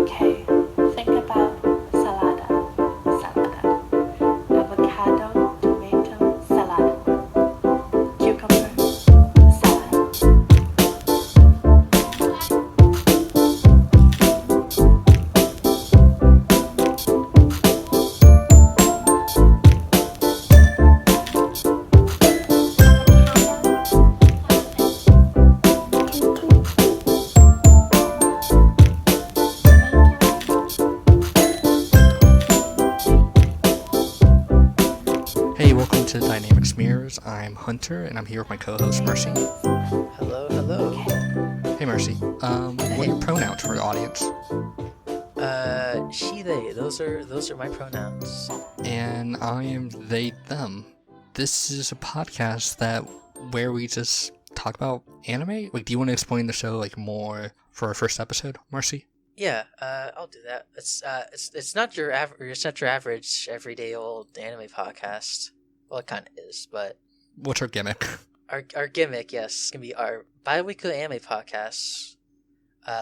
Okay, think about salada. Salada. Avocado, tomato, salad. Cucumber, salad. Hey, welcome to Dynamics Mirrors. I'm Hunter, and I'm here with my co-host Mercy. Hello, hello. Hey, Mercy. What are your pronouns for the audience? She, they. Those are my pronouns. And I am they, them. This is a podcast where we just talk about anime. Like, do you want to explain the show more for our first episode, Mercy? Yeah, I'll do that. It's not your average everyday old anime podcast. Well, it kind of is, but What's our gimmick? our gimmick, yes, can be our bi-weekly anime podcast.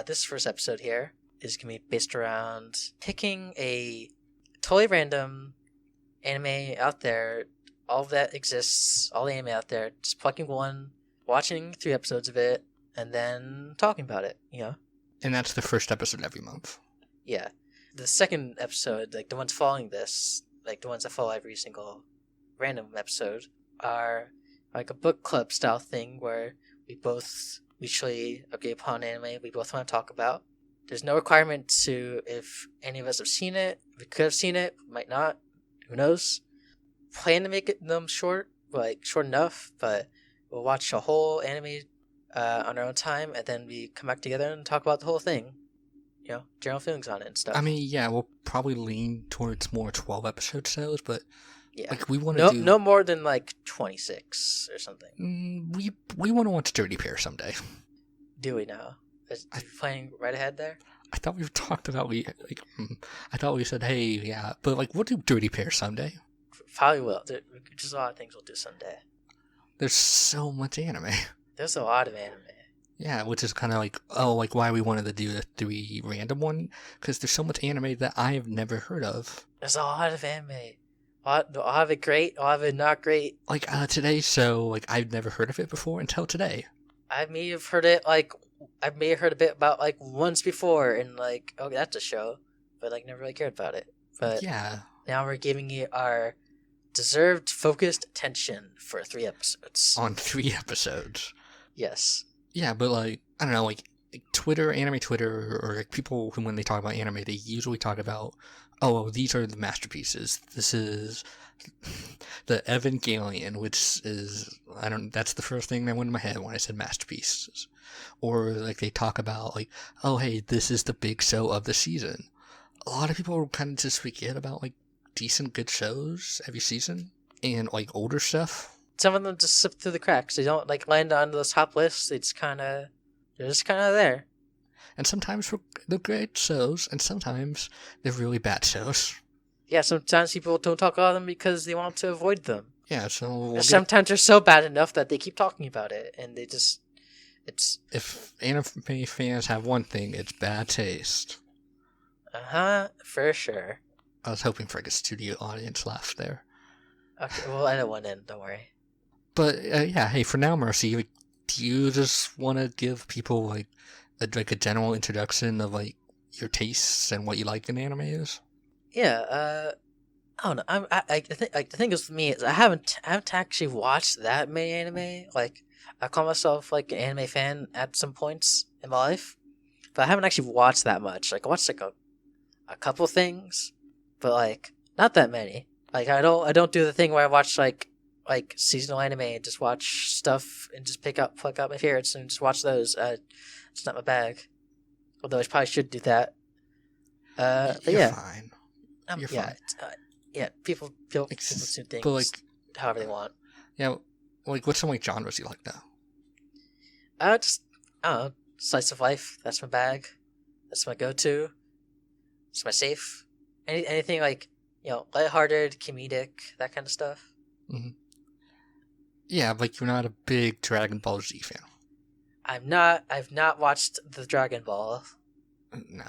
This first episode here is gonna be based around picking a totally random anime out there, all that exists, all the anime out there, just plucking one, watching 3 episodes of it, and then talking about it. And that's the first episode every month. Yeah. The second episode, the ones following this, the ones that follow every single random episode, are like a book club style thing where we both mutually agree upon anime we both want to talk about. There's no requirement to if any of us have seen it. We could have seen it, might not. Who knows? Plan to make them short enough, but we'll watch a whole anime on our own time, and then we come back together and talk about the whole thing. General feelings on it and stuff. I mean, yeah, we'll probably lean towards more 12 episode shows, but yeah, we want to no more than 26 or something. We want to watch Dirty Pair someday. Do we now? Is playing right ahead there? I thought we talked about I thought we said, hey, yeah, but we'll do Dirty Pair someday. Probably will. There's just a lot of things we'll do someday. There's so much anime. There's a lot of anime. Yeah, which is kind of why we wanted to do a 3 random one, because there's so much anime that I have never heard of. There's a lot of anime. A lot of it great, a lot of it not great. Today's show, I've never heard of it before until today. I may have heard it, I may have heard a bit about, once before, and, oh, that's a show, but, never really cared about it. But yeah. Now we're giving you our deserved focused attention for 3 episodes. On 3 episodes. Yes. Yeah, but, I don't know, Twitter, anime Twitter, or people who, when they talk about anime, they usually talk about, oh, these are the masterpieces. This is the Evangelion, which is, that's the first thing that went in my head when I said masterpieces. Or, they talk about, oh, hey, this is the big show of the season. A lot of people kind of just forget about, decent, good shows every season, and, older stuff. Some of them just slip through the cracks. They don't, land on those top lists. They're just kind of there. And sometimes they're great shows, and sometimes they're really bad shows. Yeah, sometimes people don't talk about them because they want to avoid them. Yeah, so... sometimes they're so bad enough that they keep talking about it, and they just... If anime fans have one thing, it's bad taste. For sure. I was hoping for a studio audience laugh there. Okay, we'll edit one in, don't worry. But, yeah, hey, for now, Mercy, do you just want to give people, a general introduction of, your tastes and what you like in anime is? Yeah, I don't know. I think, the thing is with me is I haven't actually watched that many anime. I call myself, an anime fan at some points in my life, but I haven't actually watched that much. I watched, a couple things, but, not that many. I don't do the thing where I watch, seasonal anime and just watch stuff and just pluck out my favorites and just watch those. It's not my bag. Although I probably should do that. But You're yeah. fine. You're fine. Yeah, people do things however they want. Yeah, what's some, genres you like, though? I don't know, slice of life, that's my bag. That's my go-to. It's my safe. Anything lighthearted, comedic, that kind of stuff. Mm-hmm. Yeah, you're not a big Dragon Ball Z fan. I've not watched the Dragon Ball. No.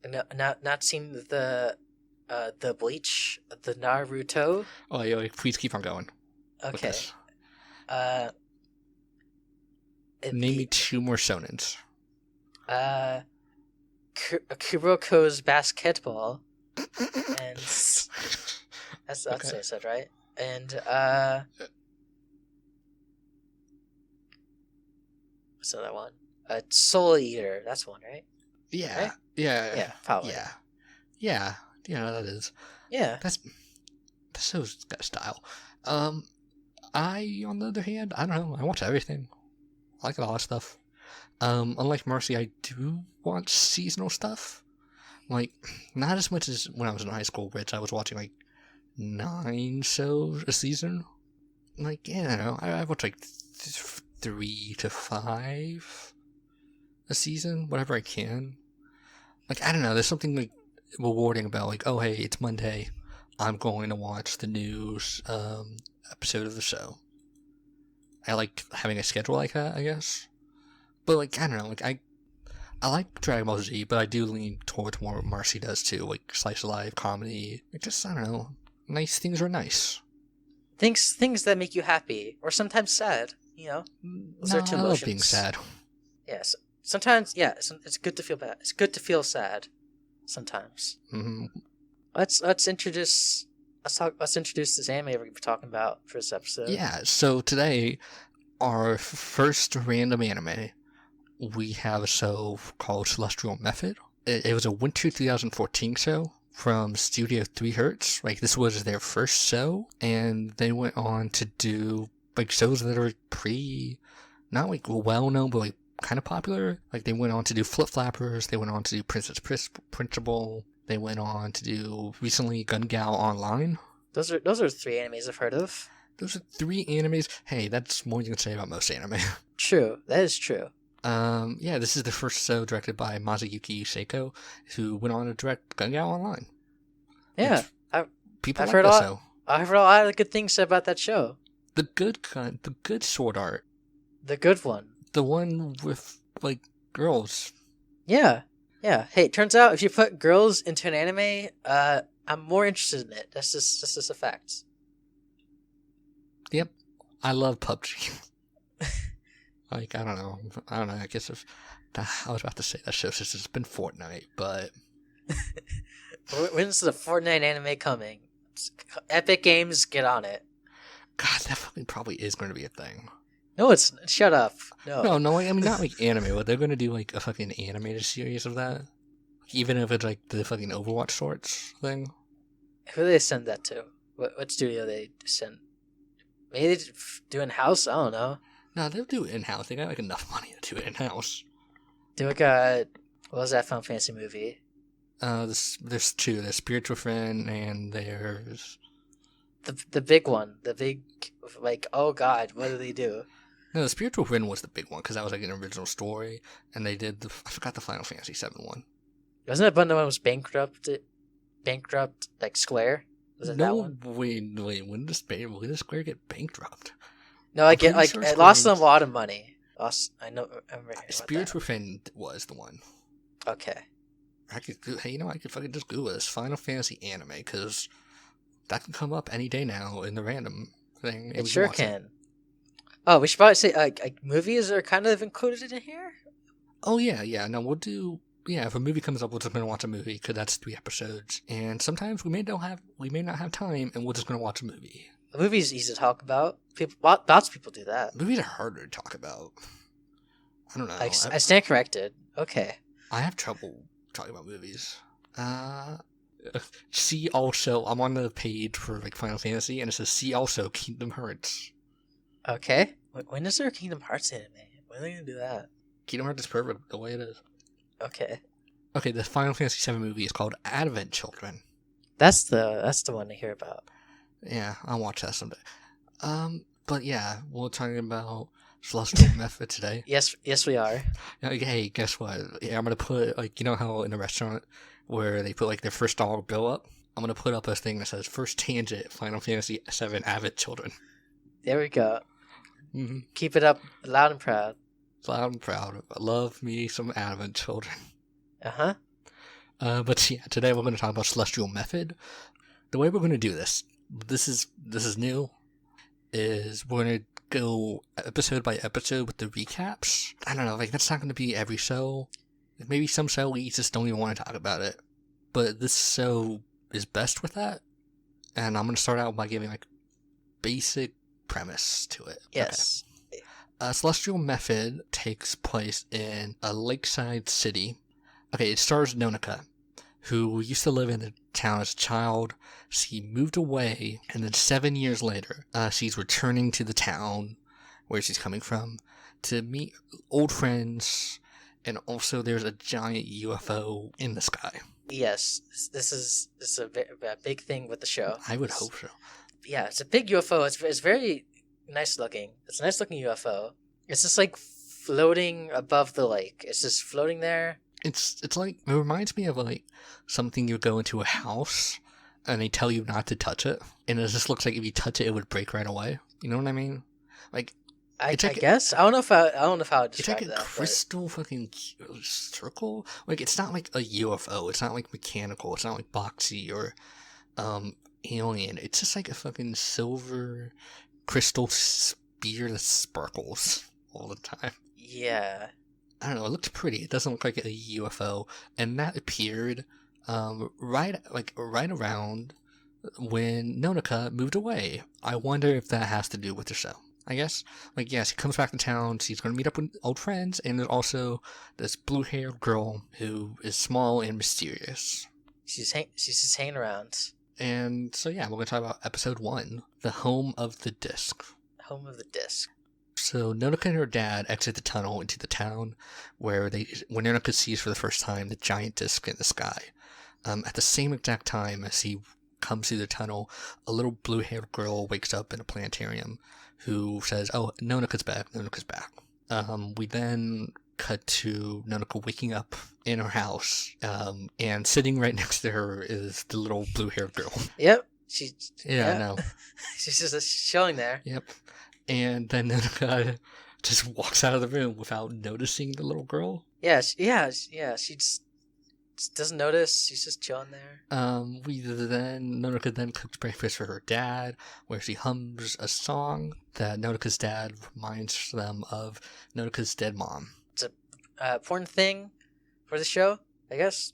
not seen the Bleach, the Naruto. Oh, yeah, please keep on going with Okay. this. Name me 2 more shonens. Kuroko's basketball, and that's what I said, right? And what's the other one? Soul Eater. That's one, right? Yeah, Right? yeah, Yeah, probably. yeah. That is. Yeah. That show's got style. I, on the other hand, I don't know. I watch everything. I like a lot of stuff. Unlike Marcy, I do watch seasonal stuff. Like, not as much as when I was in high school, which I was watching like 9 shows a season. Like, yeah, I don't know. I watch like 3 to 5 a season, whatever I can. Like, I don't know. There's something like rewarding about like, oh hey, it's Monday. I'm going to watch the news episode of the show. I like having a schedule like that, I guess. But like, I don't know, like I like Dragon Ball Z, but I do lean towards more what Marcy does too, like slice of life, comedy. Like, just, I don't know, nice things are nice. Things that make you happy or sometimes sad. You know, those are 2 I love emotions. being sad. Yes. Sometimes, yeah, it's good to feel bad. It's good to feel sad. Sometimes. Mm-hmm. Let's introduce this anime we're talking about for this episode. Yeah, so today, our first random anime, we have a show called Celestial Method. It was a winter 2014 show from Studio 3 Hertz. Like, this was their first show, and they went on to do like shows that are pretty, not like well known, but like kind of popular. Like, they went on to do Flip Flappers, they went on to do Princess Principal, they went on to do recently Gun Gal Online. Those are 3 animes I've heard of. Those are 3 animes. Hey, that's more you can say about most anime. True, that is true. Yeah, this is the first show directed by Masayuki Seiko, who went on to direct Gun Gal Online. Yeah, People I've like heard that a lot. show. I've heard a lot of good things said about that show. The good sword art. The good one. The one with, like, girls. Yeah. Hey, it turns out if you put girls into an anime, I'm more interested in it. That's just a fact. Yep. I love PUBG. Like, I don't know. I guess if I was about to say that show since it's been Fortnite, but When's the Fortnite anime coming? Epic Games, get on it. God, that fucking probably is going to be a thing. No, it's shut up. No. No, I mean, not like anime, but they're going to do like a fucking animated series of that. Even if it's like the fucking Overwatch sorts thing. Who do they send that to? What studio they send? Maybe they do in house. I don't know. No, they'll do it in-house. They got like enough money to do it in-house. Do like a what was that Final Fantasy movie? There's 2. There's Spiritual Friend and there's The big one. The big, like, oh god, what do they do? no, the Spiritual Friend was the big one because that was like an original story, and they did I forgot the Final Fantasy VII one. Wasn't that one that was bankrupt, like Square? Was it that one? Wait, when did Square get bankrupt? No, I get pretty like sure it Square lost a Enix- lot of money. I know. I'm right. Spiritual Friend was the one. Okay. I could fucking just Google this Final Fantasy anime because that can come up any day now in the random thing. and It we sure watch it. can. Oh, we should probably say like movies are kind of included in here. Oh yeah. No, we'll do. Yeah, if a movie comes up, we're just gonna watch a movie because that's 3 episodes, and sometimes we may not have time, and we're just gonna watch a movie. A movie's easy to talk about. Lots of people do that. Movies are harder to talk about. I don't know. I stand corrected. Okay. I have trouble talking about movies. See also, I'm on the page for like Final Fantasy, and it says see also Kingdom Hearts. Okay. When is there a Kingdom Hearts anime? When are they gonna do that? Kingdom Hearts is perfect the way it is. Okay. Okay, the Final Fantasy VII movie is called Advent Children. That's the one to hear about. Yeah, I'll watch that someday. But yeah, we're talking about Celestial Method today. Yes, we are. Hey, guess what? Yeah, I'm gonna put like, you know how in a restaurant where they put like their first dollar bill up? I'm gonna put up a thing that says first tangent Final Fantasy VII Advent Children. There we go. Mm-hmm. Keep it up loud and proud. Loud and proud. I love me some Advent Children. Uh-huh. But yeah, today we're going to talk about Celestial Method. The way we're going to do this is new, is we're going to go episode by episode with the recaps. I don't know, like that's not going to be every show. Maybe some show we just don't even want to talk about it. But this show is best with that. And I'm going to start out by giving like basic premise to it. Yes. Okay. Celestial Method takes place in a lakeside city. Okay, it stars Nonika, who used to live in the town as a child. She moved away, and then 7 years later, she's returning to the town where she's coming from to meet old friends, and also there's a giant UFO in the sky. Yes, this is a big thing with the show. I would hope so. Yeah, it's a big UFO. It's very nice looking. It's a nice looking UFO. It's just like floating above the lake. It's just floating there. It's like, it reminds me of like something you go into a house and they tell you not to touch it, and it just looks like if you touch it, it would break right away. You know what I mean? Like, I like guess I don't know if I would it's describe like a that. crystal fucking circle. Like, it's not like a UFO. It's not like mechanical. It's not like boxy or alien. It's just like a fucking silver crystal spear that sparkles all the time. Yeah. I don't know, it looked pretty. It doesn't look like a UFO. And that appeared right around when Nonika moved away. I wonder if that has to do with the show. I guess. Like, yeah, she comes back to town, she's going to meet up with old friends, and there's also this blue-haired girl who is small and mysterious. She's just hanging around. And so, yeah, we're going to talk about episode 1, The Home of the Disc. Home of the Disc. So Nonika and her dad exit the tunnel into the town when Nonika sees for the first time the giant disc in the sky. At the same exact time as he comes through the tunnel, a little blue-haired girl wakes up in a planetarium who says, "Oh, Nonika's back, Nonika's back." We then cut to Nonika waking up in her house, and sitting right next to her is the little blue-haired girl. Yep. Yeah, I know. She's just chilling there. Yep. And then Nonika just walks out of the room without noticing the little girl. Yeah. She just doesn't notice. She's just chilling there. Nonika then cooks breakfast for her dad, where she hums a song that Nonika's dad reminds them of Nonika's dead mom. It's a important thing for the show, I guess.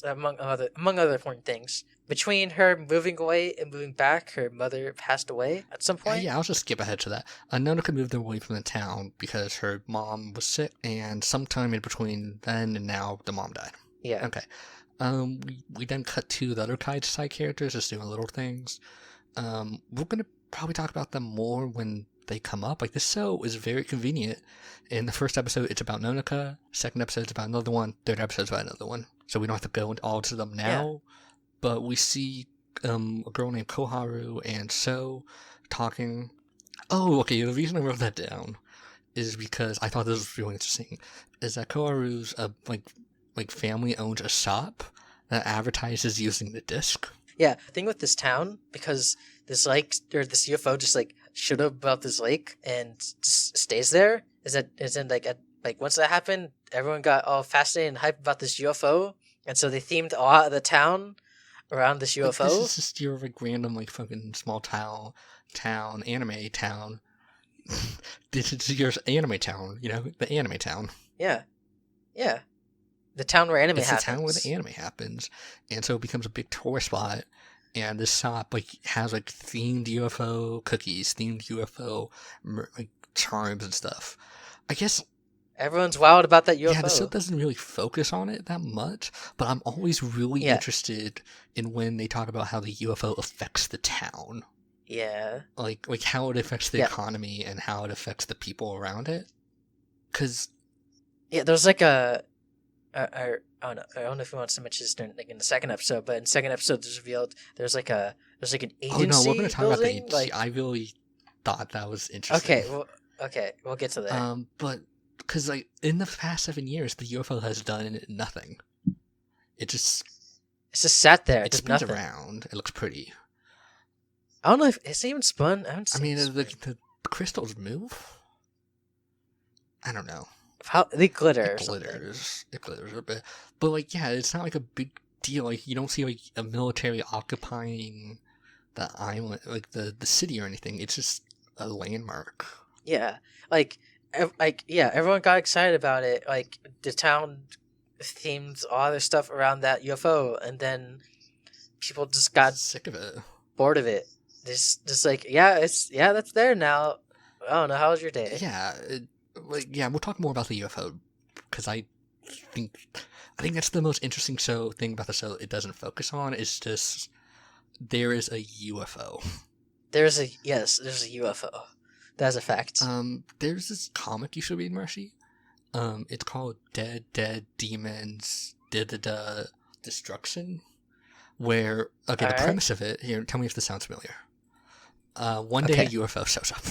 Among other important things. Between her moving away and moving back, her mother passed away at some point. Yeah, I'll just skip ahead to that. Nonika moved away from the town because her mom was sick, and sometime in between then and now, the mom died. Yeah. Okay. We then cut to the other side characters just doing little things. We're going to probably talk about them more when they come up. Like, this show is very convenient. In the first episode, it's about Nonika. Second episode, it's about another one. Third episode, it's about another one. So we don't have to go into all to them now. Yeah. But we see a girl named Koharu and So talking. Oh, okay. The reason I wrote that down is because I thought this was really interesting. Is that Koharu's like family owns a shop that advertises using the disc. Yeah. The thing with this town, because this UFO just like showed up about this lake and just stays there, once that happened, everyone got all fascinated and hyped about this UFO, and so they themed a lot of the town around this UFO. Like, this is just your like random like fucking small town, anime town. This is your anime town, the anime town. Yeah. Yeah. The town where anime happens. It's the town where the anime happens. And so it becomes a big tourist spot. And this shop like has like themed UFO cookies, themed UFO like charms and stuff. I guess everyone's wild about that UFO. Yeah, the show doesn't really focus on it that much, but I'm always really interested in when they talk about how the UFO affects the town. Yeah. Like how it affects the economy and how it affects the people around it. Because there's like I don't know if we want to mention this in the second episode, but in the second episode there's revealed there's like an agency. Oh no, we're going to talk about the agency. I really thought that was interesting. Okay, we'll get to that. But because like in the past 7 years, the UFO has done nothing. It's just sat there. It spins around. It looks pretty. I don't know if it's even spun. I mean, the crystals move. I don't know. How they glitter? It Or something. glitters. It glitters a bit. But, like, yeah, it's not like a big deal. Like, you don't see, like, a military occupying the island, like, the city or anything. It's just a landmark. Yeah, like, yeah, everyone got excited about it. Like the town themed all their stuff around that UFO, and then people just got Sick of it. bored of it. Just like, yeah, that's there now. I don't know. How was your day? Yeah, we'll talk more about the UFO because think I think that's the most interesting thing about the show. It doesn't focus on is just there is a UFO. There's a UFO. That's a fact. There's this comic you should read, Mercy. It's called Dead Demons Destruction. Where the premise of it here. Tell me if this sounds familiar. One day a UFO shows up.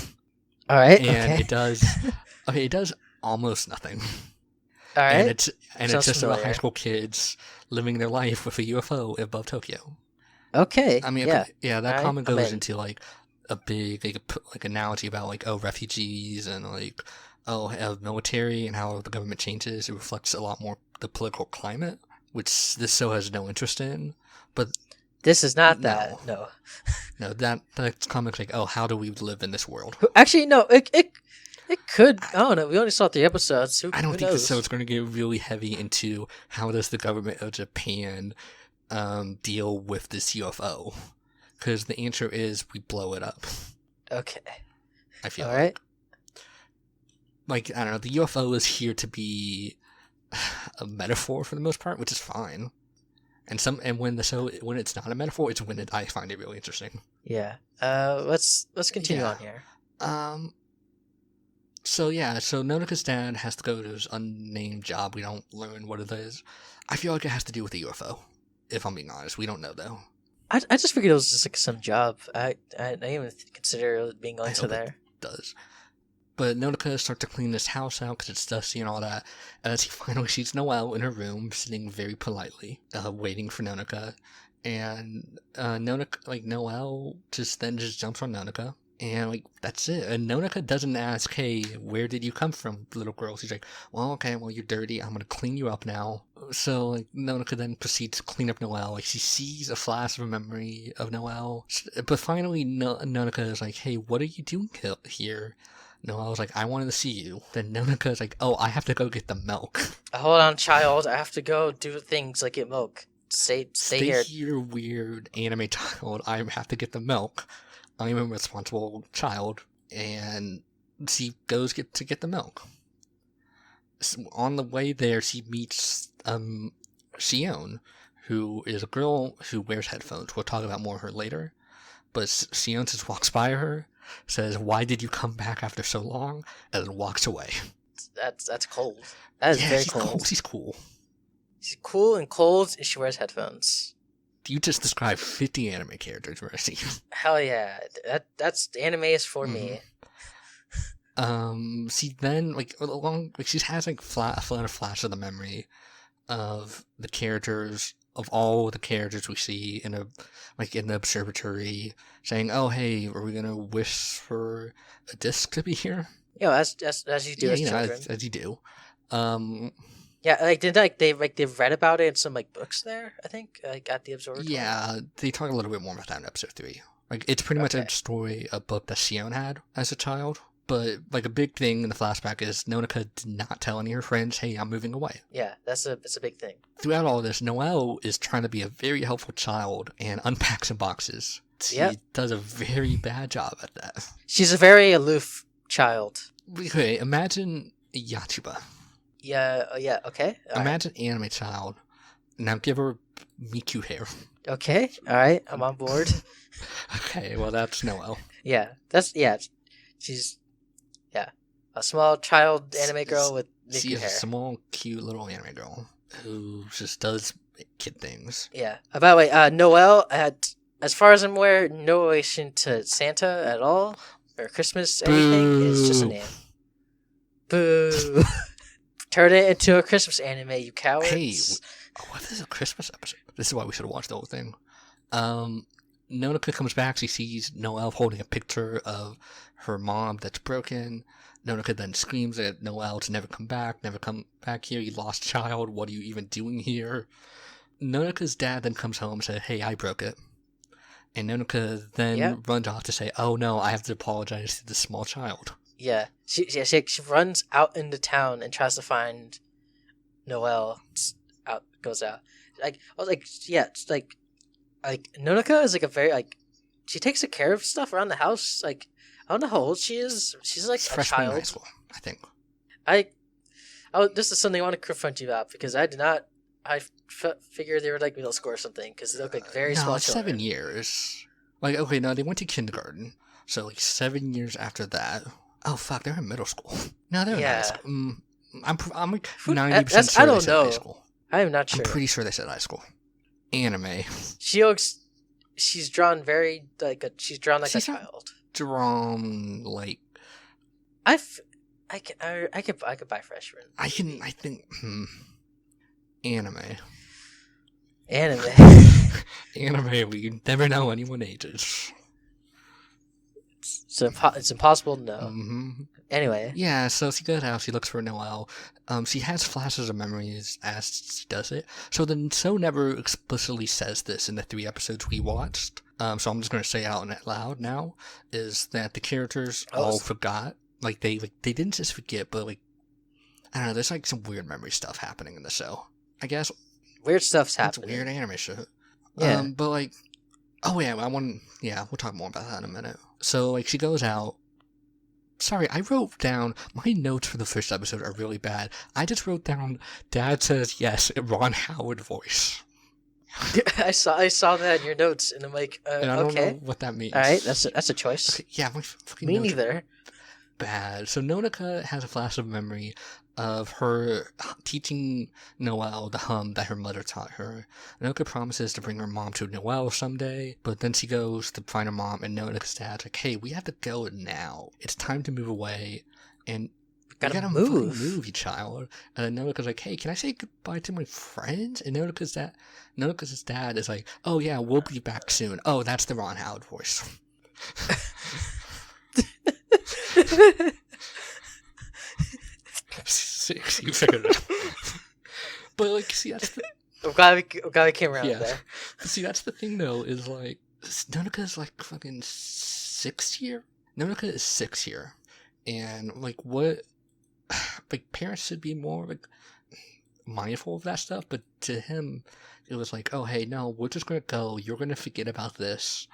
All right, and it does. It does almost nothing. All right, and it's just familiar. about high school kids living their life with a UFO above Tokyo. Okay. I mean, yeah. that All comic right, goes into like a big like analogy about like refugees and like military and how the government changes. It reflects a lot more the political climate, which this show has no interest in. But this is not that. No. No, that comic's like, how do we live in this world? Actually, no. It could. I don't know. We only saw 3 episodes. I don't think this show's going to get really heavy into how does the government of Japan deal with this UFO, because the answer is we blow it up. Okay. I feel all right. Like I don't know. The UFO is here to be a metaphor for the most part, which is fine. And when it's not a metaphor, it's when I find it really interesting. Yeah. Let's continue on here. So Nonaka's dad has to go to his unnamed job. We don't learn what it is. I feel like it has to do with the UFO. If I'm being honest, we don't know though. I just figured it was just like some job. I didn't even consider being going to there. It does. But Nonaka starts to clean this house out because it's dusty and all that. And as he finally sees Noelle in her room, sitting very politely, waiting for Nonaka. And Noelle just jumps on Nonaka. And, like, that's it. And Nonaka doesn't ask, hey, where did you come from, little girl? She's like, well, okay, well, you're dirty. I'm going to clean you up now. So, like, Nonaka then proceeds to clean up Noelle. Like, she sees a flash of a memory of Noelle. But finally, Nonaka is like, hey, what are you doing here? Noelle was like, I wanted to see you. Then Nonaka is like, I have to go get the milk. Hold on, child. I have to go do things like get milk. Stay here, weird anime child. I have to get the milk. I'm a responsible child, and she goes to get the milk. So on the way there, she meets Shion, who is a girl who wears headphones. We'll talk about more of her later. But Shion just walks by her, says, "Why did you come back after so long?" and then walks away. That's cold. That is very cold. She's cool. She's cool and cold, and she wears headphones. You just described 50 anime characters, Mercy. Hell yeah. That's anime is for me. She then she has like a flash of the memory of the characters, of all the characters we see in the observatory, saying, "Oh hey, are we gonna wish for a disc to be here?" As you do as children. As you do. Yeah, they've read about it in some books there, I think, at the observatory. Yeah, they talk a little bit more about that in episode 3. It's pretty much a book that Shion had as a child. But a big thing in the flashback is Nonaka did not tell any of her friends, "Hey, I'm moving away." Yeah, that's a big thing. Throughout all of this, Noelle is trying to be a very helpful child and unpack some boxes. She does a very bad job at that. She's a very aloof child. Okay, imagine Yachiba. Yeah, okay. Imagine anime child. Now give her Miku hair. Okay, alright, I'm on board. Okay, well that's Noelle. She's a small child anime girl with Miku hair. She's a small, cute little anime girl who just does kid things. Yeah. By the way, Noelle had, as far as I'm aware, no relation to Santa at all, or Christmas, anything. It's just a name. Boo. Turn it into a Christmas anime, you cowards. Hey, what is a Christmas episode? This is why we should have watched the whole thing. Nonoka comes back. She sees Noelle holding a picture of her mom that's broken. Nonoka then screams at Noelle to never come back here, you lost child, what are you even doing here? Nonoka's dad then comes home and says, hey, I broke it. And Nonoka then runs off to say, oh no, I have to apologize to this small child. Yeah, she runs out into town and tries to find Noelle. Goes out. Like I was like, yeah, it's like Nonoka is like a very like she takes care of stuff around the house. Like I don't know how old she is. She's like a freshman in high child. school, I think. This is something I want to confront you about because I did not. Figured they were like middle school or something because they look like very small children. 7 years. Like okay, no, they went to kindergarten, so like 7 years after that. Oh fuck, they're in middle school. No, they're in high school. I'm like 90% sure I don't they said know. high school. I am not sure. I'm pretty sure they said high school. Anime. She's drawn very like a child. Drawn like I could buy freshman. I think anime. Anime, we never know anyone ages. It's impossible to know. Mm-hmm. Anyway. Yeah, so she goes out, she looks for Noelle. She has flashes of memories as she does it. So the show never explicitly says this in the 3 episodes we watched. So I'm just going to say out loud now, is that the characters all forgot. Like, they didn't just forget, but, like, I don't know, there's, like, some weird memory stuff happening in the show. I guess. Weird stuff's It's happening. weird anime shit. Yeah. But, like, oh, yeah, we'll talk more about that in a minute. So, like, she goes out. Sorry, I wrote down, my notes for the first episode are really bad. I just wrote down, Dad says yes, in Ron Howard voice. I saw that in your notes, and I'm like, and I don't okay. know what that means. All right, that's a choice. Okay, yeah, my fucking Me notes neither. are bad. So Nonoka has a flash of memory of her teaching Noelle the hum that her mother taught her. Nonoka promises to bring her mom to Noelle someday, but then she goes to find her mom, and Nonoka's dad's like, hey, we have to go now. It's time to move away, and we gotta move, you child. And then Nonoka's like, hey, can I say goodbye to my friends? And Nonoka's dad is like, oh yeah, we'll be back soon. Oh, that's the Ron Howard voice. You figured it out. But like, see, that's the... I'm glad we came around there. See, that's the thing though, is like, Nonoka's like fucking 6th year? Nonoka is 6th year. And like, what, like, parents should be more like mindful of that stuff, but to him, it was like, oh hey, no, we're just gonna go, you're gonna forget about this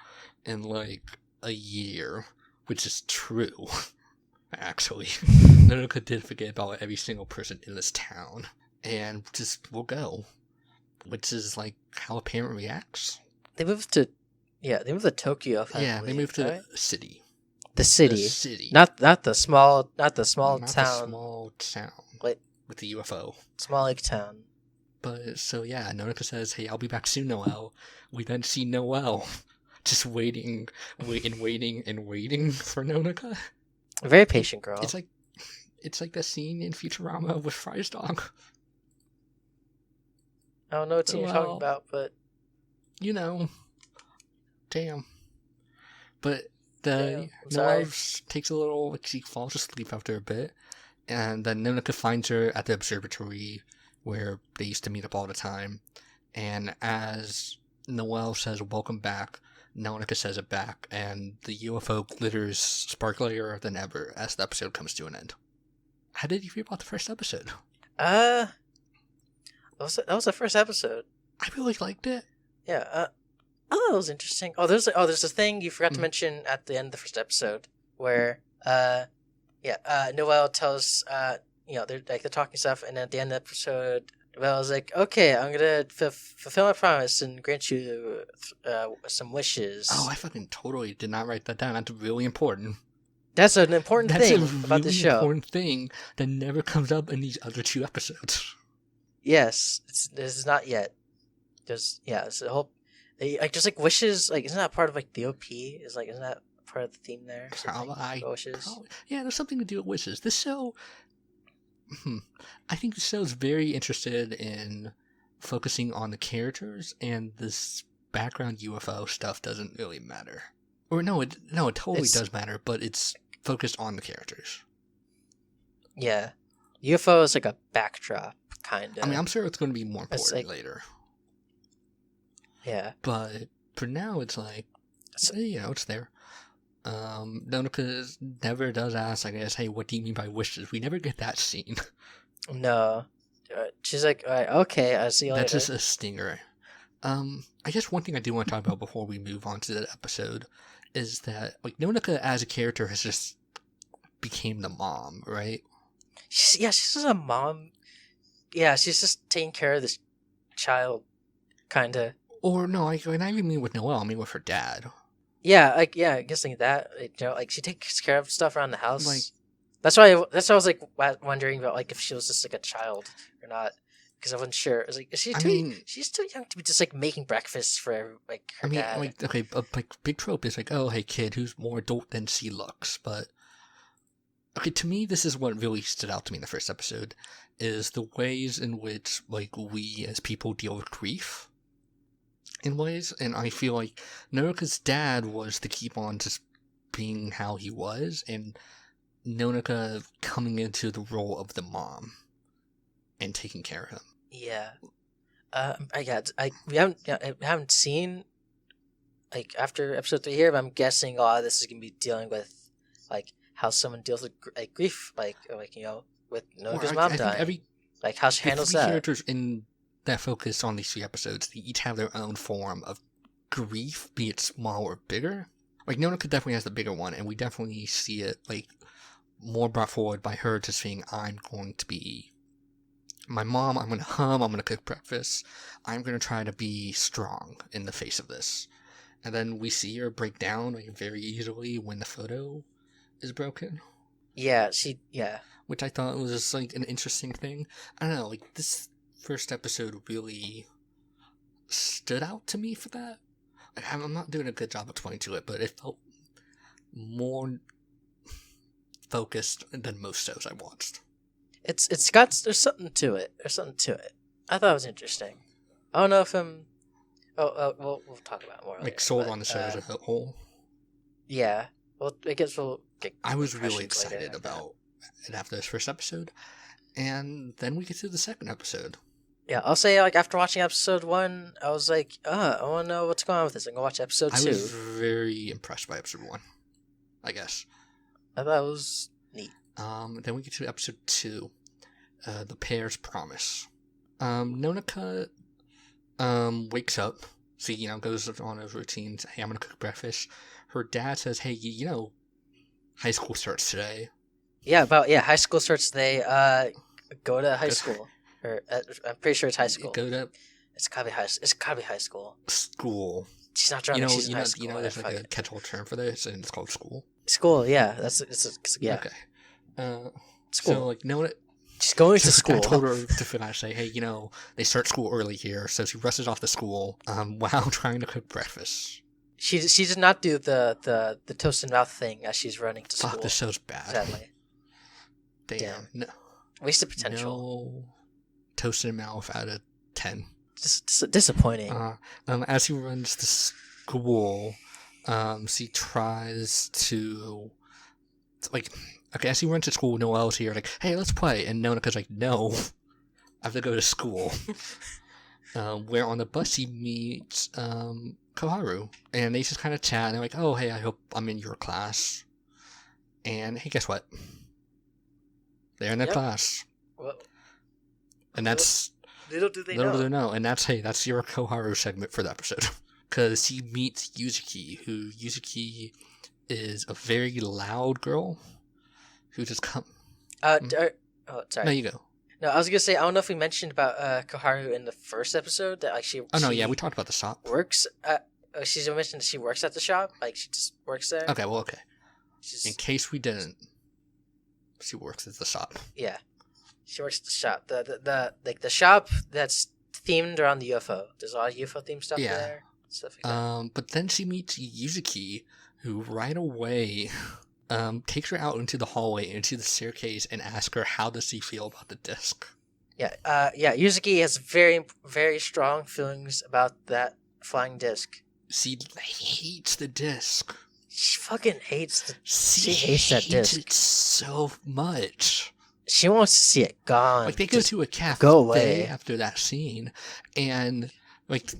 in like a year, which is true. Actually, Nonoka did forget about every single person in this town, and just will go, which is like how a parent reacts. They moved to Tokyo. Yeah, they moved to the city. The city, not the small town. The small town, like with the UFO. Small lake town. But so yeah, Nonoka says, "Hey, I'll be back soon, Noelle." We then see Noelle just waiting for Nonoka. A very patient girl. It's like the scene in Futurama with Fry's dog. I don't know what scene you're talking about, but you know, damn. But Noelle takes a little, like, she falls asleep after a bit, and then Nonoka finds her at the observatory where they used to meet up all the time. And as Noelle says, "Welcome back," Nonoka says it back, and the UFO glitters sparklier than ever as the episode comes to an end. How did you feel about the first episode? That was the first episode. I really liked it. Yeah. I thought it was interesting. There's a thing you forgot to mention at the end of the first episode where Noelle tells they're talking stuff, and at the end of the episode, Noelle was like, okay, I'm gonna fulfill my promise and grant you some wishes. Oh, I fucking totally did not write that down. That's really important. That's an important thing about the show. That's a really important thing that never comes up in these other 2 episodes. Yes, this is not yet. It's a whole, just like wishes. Like, isn't that part of like the OP? Isn't that part of the theme there? Wishes. Yeah, there's something to do with wishes. This show, I think the show is very interested in focusing on the characters and this background UFO stuff doesn't really matter. Or no, it totally It's- does matter, but it's focused on the characters. Yeah. UFO is like a backdrop, kind of. I mean, I'm sure it's going to be more It's important like- later. Yeah. But for now, it's like, So- it's there. Nonoka never does ask, I guess, hey, what do you mean by wishes? We never get that scene. No. She's like, all right, okay, I'll see you That's later. just a stinger. I guess one thing I do want to talk about before we move on to the episode is that, like, Nonoka as a character has just became the mom, right? She's just a mom. Yeah, she's just taking care of this child, kind of. Or no, I not even mean with Noelle, I mean with her dad. Yeah, I guess like that. Like she takes care of stuff around the house. Like- that's why I was like wondering about like if she was just like a child or not, because I wasn't sure. I was like, is she I too? mean- She's too young to be just like making breakfast for like her I mean, dad. like, okay, like, big trope is like, oh, hey, kid, who's more adult than she looks, but... Okay, to me, this is what really stood out to me in the first episode, is the ways in which, like, we as people deal with grief, in ways, and I feel like Nonoka's dad was to keep on just being how he was, and Nonoka coming into the role of the mom, and taking care of him. Yeah. We haven't seen like after episode 3 here, but I'm guessing a lot of this is gonna be dealing with like how someone deals with like grief, like with Nonoka's Or mom I think dying, like how she the handles three that. characters in that focus on these 3 episodes, they each have their own form of grief, be it small or bigger. Like, Nonoka definitely has the bigger one, and we definitely see it, like, more brought forward by her just saying, I'm going to be my mom, I'm going to hum, I'm going to cook breakfast, I'm going to try to be strong in the face of this. And then we see her break down, like, very easily when the photo is broken, Yeah, which I thought was, like, an interesting thing. I don't know, like, this first episode really stood out to me for that. Like, I'm not doing a good job explaining to it, but it felt more focused than most shows I watched. there's something to it. I thought it was interesting. I don't know if I'm. We'll talk about it more. Like, later, sold but, on the show as a whole. Yeah. Well, I guess we'll get. I was really impressions later excited after that. about it after this first episode. And then we get to the second episode. Yeah, I'll say like after watching episode 1, I was like, I want to know what's going on with this. I'm gonna watch episode 2. I was very impressed by episode 1, I guess. I thought it was neat. Then we get to episode 2, The Pair's Promise. Nonoka wakes up, goes on his routine, hey, I'm gonna cook breakfast. Her dad says, hey, high school starts today. Yeah, high school starts today. Go to high school. Or I'm pretty sure it's high school. Go to It's gotta be high school. school. She's not drunk. She's in high You school. know, there's like a Fuck it. catch-all term for this, and it's called school. School. Yeah, yeah. Okay. School. So, like, no, She's going to I school. told her to finish, say, hey, they start school early here, so she rushes off to school while trying to cook breakfast. She did not do the toast and mouth thing as she's running to school. Fuck, this show's bad. Sadly, Damn. No, wasted potential. no toasted in mouth out of 10. Just disappointing. As he runs to school, she tries to, like, okay, as he runs to school, Noelle's here, like, hey, let's play. And Nonoka's like, no, I have to go to school. Where on the bus he meets Koharu. And they just kind of chat, and they're like, oh, hey, I hope I'm in your class. And hey, guess what? They're in that Yep. class. Well, And that's little do they little know. do they know. And that's your Koharu segment for the episode. Because he meets Yuzuki, who Yuzuki is a very loud girl who just come. Sorry. No, you go. No, I was gonna say I don't know if we mentioned about Koharu in the first episode that like she. Oh no, she yeah, we talked about the shop. works. She's mentioned she works at the shop. Like she just works there. Okay, well, okay. She's, In case we didn't, she works at the shop. yeah, she works at the shop. The shop that's themed around the UFO. There's a lot of UFO themed stuff Yeah. there. Stuff like that. But then she meets Yuzuki, who right away takes her out into the hallway, into the staircase, and asks her how does she feel about the disc. Yeah. Yuzuki has very very strong feelings about that flying disc. She hates the disc. She fucking hates the. She hates that hates disc. it so much. She wants to see it gone. Like they go Just to a cafe go away. after that scene, and like,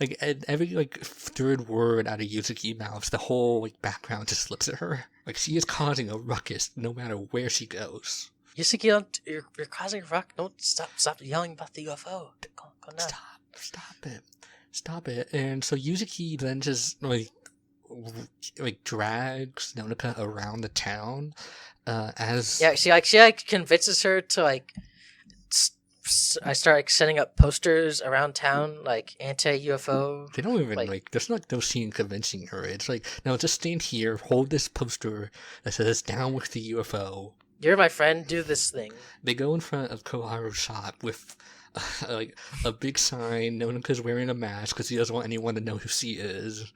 like at every like third word out of Yuzuki mouth, the whole like background just looks at her. Like she is causing a ruckus no matter where she goes. Yusuke, you're causing a rock. Don't stop yelling about the UFO. Go now. Stop it. And so Yuzuki then just like drags Nonika around the town, as Yeah, she convinces her to like. I start like setting up posters around town, like anti-UFO. they don't even like- like. There's not no scene convincing her. It's like, no, just stand here, hold this poster that says "Down with the UFO." You're my friend. Do this thing. They go in front of Koharu's shop with like a big sign. Nonika's wearing a mask because he doesn't want anyone to know who she is.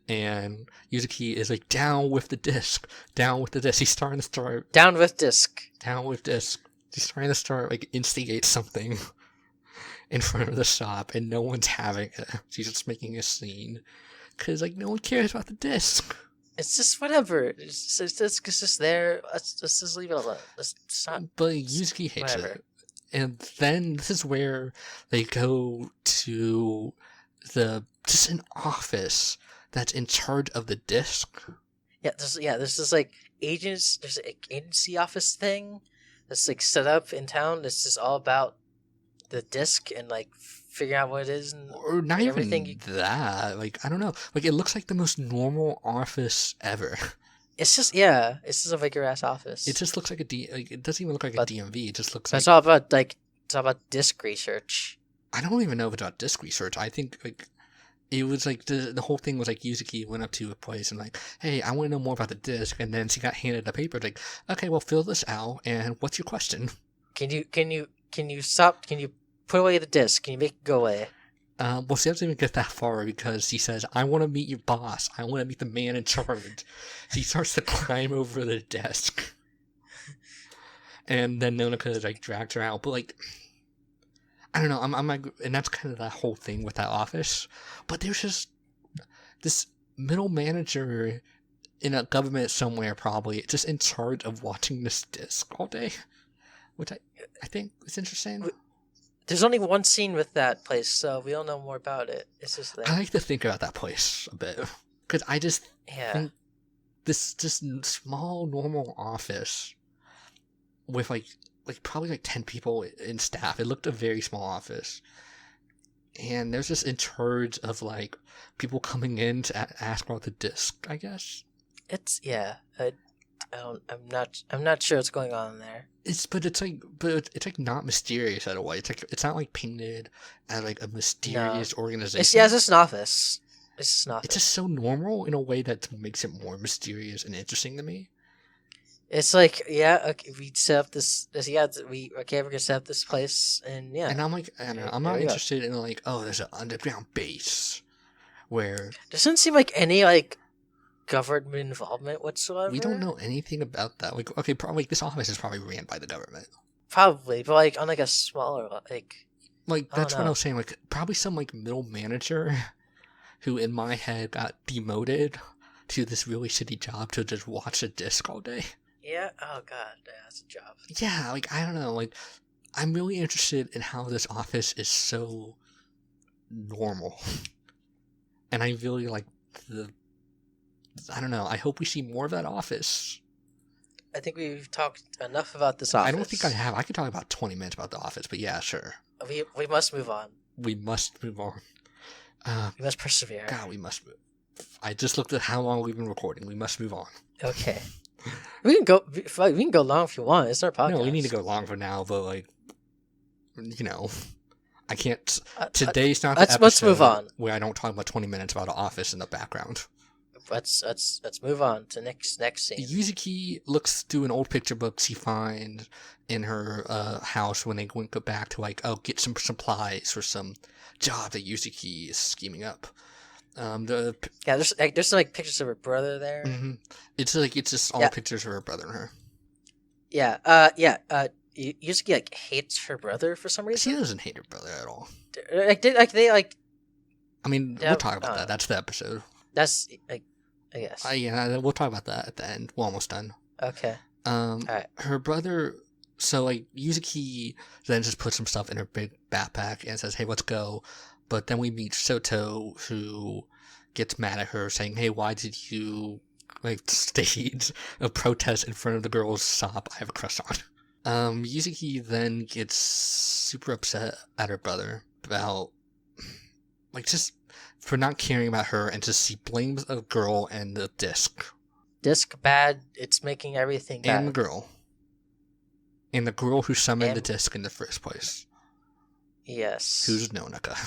And Yuzuki is like, down with the disc. Down with the disc. He's starting to start Down with disc. down with disc. He's trying to start like instigate something in front of the shop, and no one's having it. She's just making a scene because like no one cares about the disc. It's just whatever. It's just there. Let's just leave it alone. Let's not. But Yuzuki hates Whatever. it. And then this is where they go to just an office that's in charge of the disc. Yeah, this is like agents. There's an agency office thing that's like set up in town. This is all about the disc and like figuring out what it is and Or not everything even that. Like, I don't know. Like, it looks like the most normal office ever. it's just a regular ass office. It just looks like like, it doesn't even look like But- a DMV. It just looks So like... it's all about disc research. I don't even know if it's about disc research. I think, like, it was like the whole thing was like Yuzuki went up to a place and like, hey, I want to know more about the disc. And then she got handed a paper like, okay, well, fill this out. And what's your question? Can you stop? Can you put away the disc? Can you make it go away? Well, she doesn't even get that far because she says, I want to meet your boss. I want to meet the man in charge. She starts to climb over the desk. And then Nonika, like, drags her out. But, like, I don't know. I'm like, and that's kind of that whole thing with that office. But there's just this middle manager in a government somewhere, probably, just in charge of watching this disc all day. Which I think is interesting. There's only one scene with that place, so we don't know more about it. It's just there. I like to think about that place a bit. Because I just Yeah. think this just small normal office with like probably like 10 people in staff. It looked a very small office, and there's just in charge of like people coming in to ask about the disc, I guess. It's I'm not sure what's going on there. It's like not mysterious at all. It's not like painted as like a mysterious organization. It's just an office. It's just an office. It's just so normal in a way that makes it more mysterious and interesting to me. It's like, okay, we set up this we're gonna set up this place, and yeah. And I'm like, I don't know, I'm There not we go. interested in like, oh, there's an underground base where There doesn't seem like any like government involvement whatsoever. we don't know anything about that. Like, okay, probably this office is probably ran by the government. Probably, but like on like a smaller like. Like, I don't that's what I know. was saying. Like, probably some like middle manager who in my head got demoted to this really shitty job to just watch a disc all day. Yeah. Oh god, yeah, that's a job. Yeah, like, I don't know. Like, I'm really interested in how this office is so normal. And I really like I don't know. I hope we see more of that office. I think we've talked enough about this office. I don't think I have. I could talk about 20 minutes about the office, but yeah, sure. We must move on. We must move on. We must persevere. God, we must move. I just looked at how long we've been recording. We must move on. Okay. We can go long if you want. It's our podcast. No, we need to go long for now, but like, you know, I can't. Uh, Today's not the let's episode move on. where I don't talk about 20 minutes about an office in the background. Let's move on to next scene. Yuzuki looks through an old picture book she finds in her house when they go back to like, oh, get some supplies for some job that Yuzuki is scheming up. Yeah, there's some like pictures of her brother there. Mhm. It's just all Yeah. pictures of her brother and her. Yeah. Yuzuki like hates her brother for some She reason. doesn't hate her brother at all. They I mean, Yeah, we'll talk about that. That's the episode. That's like, I guess. Yeah, we'll talk about that at the end. We're almost done. Okay. Alright. Her brother. So like Yuzuki then just puts some stuff in her big backpack and says, "Hey, let's go." But then we meet Soto, who gets mad at her, saying, "Hey, why did you like stage a protest in front of the girl's shop I have a crush on?" Yuzuki then gets super upset at her brother about like just for not caring about her, and just she blames a girl and the disc Disc bad. It's making everything bad. and the girl who summoned the And- disc in the first place. Yes. Who's Nonika?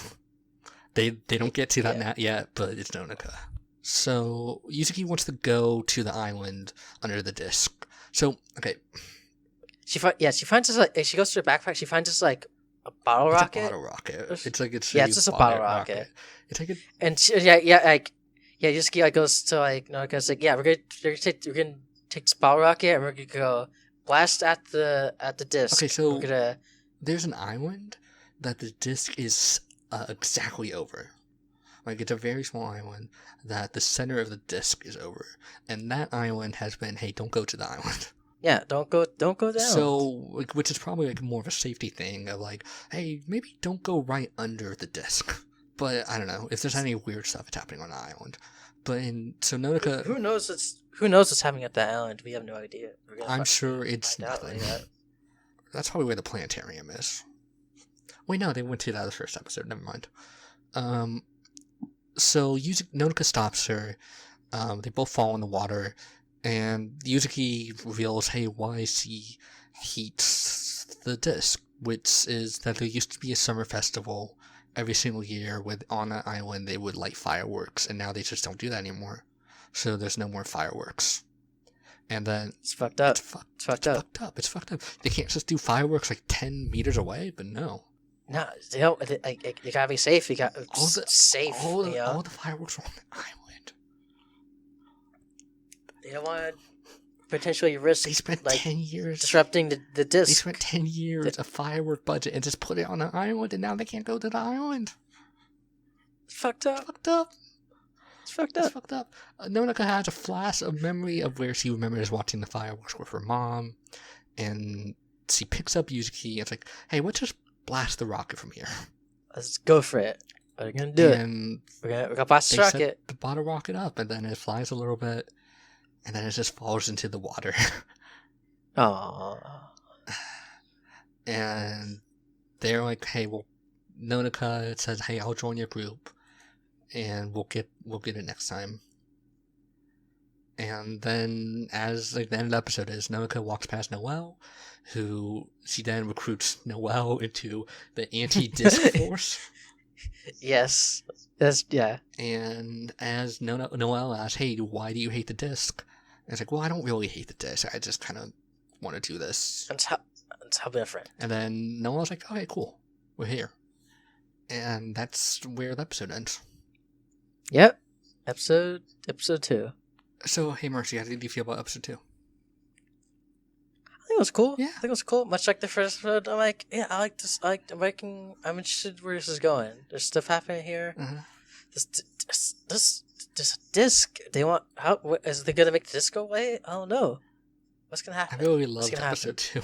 They don't get to that Yeah. yet, but it's Nonika. So Yuzuki wants to go to the island under the disc. So okay, She finds this like she goes to her backpack. She finds this like a bottle it's rocket, a bottle rocket. It's like it's Yeah, it's just a bottle rocket. It's like a and Yuzuki like goes to like no, goes like we're gonna take this bottle rocket and we're gonna go blast at the disc. Okay, so we're gonna there's an island that the disc is exactly over. Like it's a very small island that the center of the disc is over, and that island has been, hey, don't go to the island. don't go down. So, like, which is probably like more of a safety thing of like, hey, maybe don't go right under the disc. But I don't know if there's any weird stuff that's happening on the island. But so Nonika, who knows what's happening at that island? We have no idea. We're gonna I'm sure it's find out nothing. later. That's probably where the planetarium is. Wait, no, they went to that the first episode. Never mind. So Nonika stops her. They both fall in the water, and Yuzuki reveals, hey, why she heats the disc, which is that there used to be a summer festival every single year with on that island they would light fireworks, and now they just don't do that anymore. So there's no more fireworks. And then It's fucked up. it's fucked up. They can't just do fireworks like 10 meters away, but no. No, they don't. You gotta be safe. You got safe. All you know? the fireworks are on the island. You don't want to potentially risk They spent like 10 years. disrupting the They disc. spent 10 years of firework budget and just put it on an island, and now they can't go to the island. It's fucked up. Fucked up. It's fucked It's up. fucked up. Nonika has a flash of memory of where she remembers watching the fireworks with her mom, and she picks up Yuzuki and it's like, hey, let's just blast the rocket from here. Let's go for it. We're gonna do it. And We're gonna blast they the set rocket. the bottle rocket up, and then it flies a little bit, and then it just falls into the water. Aww. And they're like, hey, well, Nonika says, hey, I'll join your group, and we'll get it next time. And then, as like the end of the episode is, Nonika walks past Noelle, who she then recruits Noelle into the anti-disc force. Yes. Yeah. And as Noelle asks, hey, why do you hate the disc? And it's like, well, I don't really hate the disc. I just kind of want to do this. Let's help a friend. And then Noelle's like, okay, cool. We're here. And that's where the episode ends. Yep. Episode 2. So, hey, Mercy, how did you feel about episode 2? I think it was cool. Yeah. I think it was cool. Much like the first episode, I'm like, yeah, I like this. I'm interested where this is going. There's stuff happening here. Uh-huh. This disc. They want is they gonna make the disc go away? I don't know. What's gonna I happen? really What's loved gonna episode 2.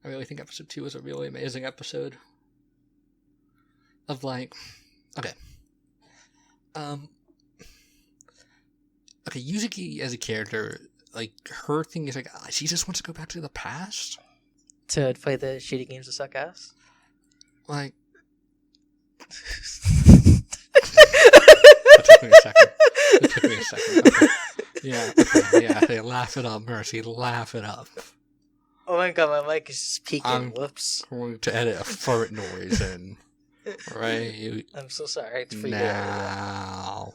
I really think episode 2 was a really amazing episode. Of like, okay. Okay, Yuzuki as a character, like, her thing is like, she just wants to go back to the past. To play the shitty games that suck ass. Like, it took me a second. Okay. Yeah, they laugh it up, Mercy, laugh it up. Oh my god, my mic is just peaking. I'm Whoops. going to edit a fart noise in. Right I'm so sorry. It's for you. now.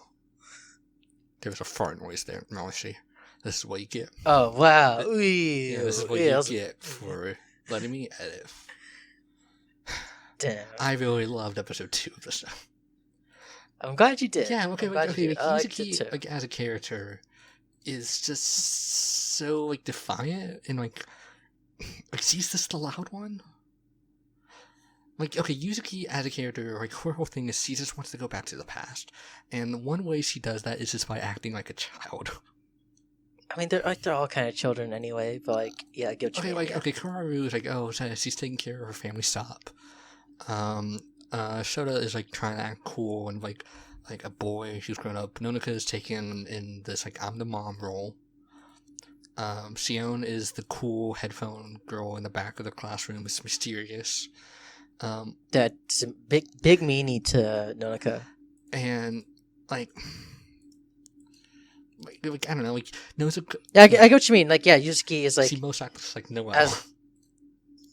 There was a fart noise there, Mercy. This is what you get. Oh wow. Yeah, this is what Ooh, you that was- get for letting me edit. Damn. I really loved episode 2 of the show. I'm glad you did. Yeah, okay, I'm glad you okay. did. I liked it Yuzuki, too. like, as a character, is just so, like, defiant and, like she's just the loud one. Like, okay, Yuzuki as a character, like, her whole thing is she just wants to go back to the past. And one way she does that is just by acting like a child. I mean, they're all kind of children anyway, but like, yeah, I get what you Okay, mean. like, Yeah. okay, Kamaru is like, oh, she's taking care of her family stop. Shota is like trying to act cool and like a boy who's grown up. Nonoka is taken in this like I'm the mom role. Sion is the cool headphone girl in the back of the classroom. It's mysterious. That's a big meanie to Nonoka. And like I don't know, like Nozoka. Yeah, I get what you mean. Like, yeah, Yuzuki is like, she most acts like Noelle. as-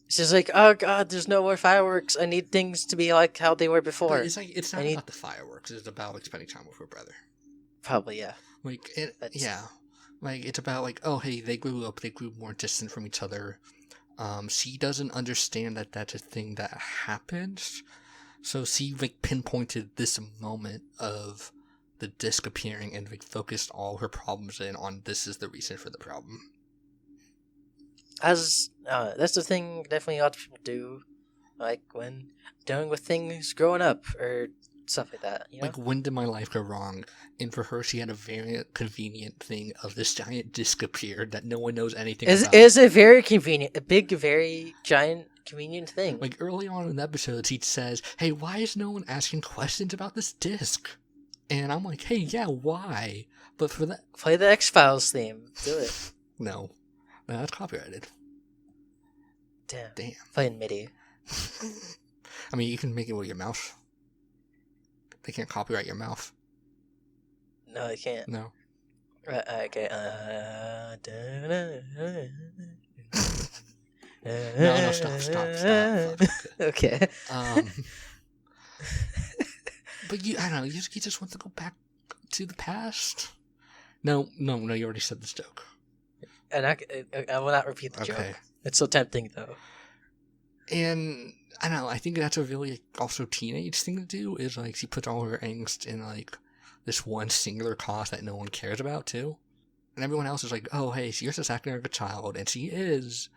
she's like, oh god, there's no more fireworks. I need things to be like how they were before. But it's like it's not I need- about the fireworks. It's about like spending time with her brother. Probably, yeah. Like it, That's- yeah, like it's about like, oh hey, they grew up, they grew more distant from each other. She doesn't understand that that's a thing that happens, so she like pinpointed this moment of the disc appearing and like focused all her problems in on this is the reason for the problem. As that's the thing definitely a lot of people do, like when dealing with things growing up or stuff like that. You know? Like, when did my life go wrong? And for her, she had a very convenient thing of this giant disc appeared that no one knows anything about. Is a very convenient, a big, very giant, convenient thing. Like, early on in the episodes, he says, hey, why is no one asking questions about this disc? And I'm like, hey, yeah, why? But for that, Play the X-Files theme. Do it. no, that's copyrighted. Damn. Damn. Play in MIDI. I mean, you can make it with your mouth. They can't copyright your mouth. No, I can't. No. Okay. No, stop. Okay. But I don't know, you just want to go back to the past? No, you already said this joke. And I will not repeat the joke. Okay. It's so tempting, though. And I don't know, I think that's a really also teenage thing to do, is like she puts all her angst in like this one singular cause that no one cares about too. And everyone else is like, oh hey, you're just acting like a child, and she is,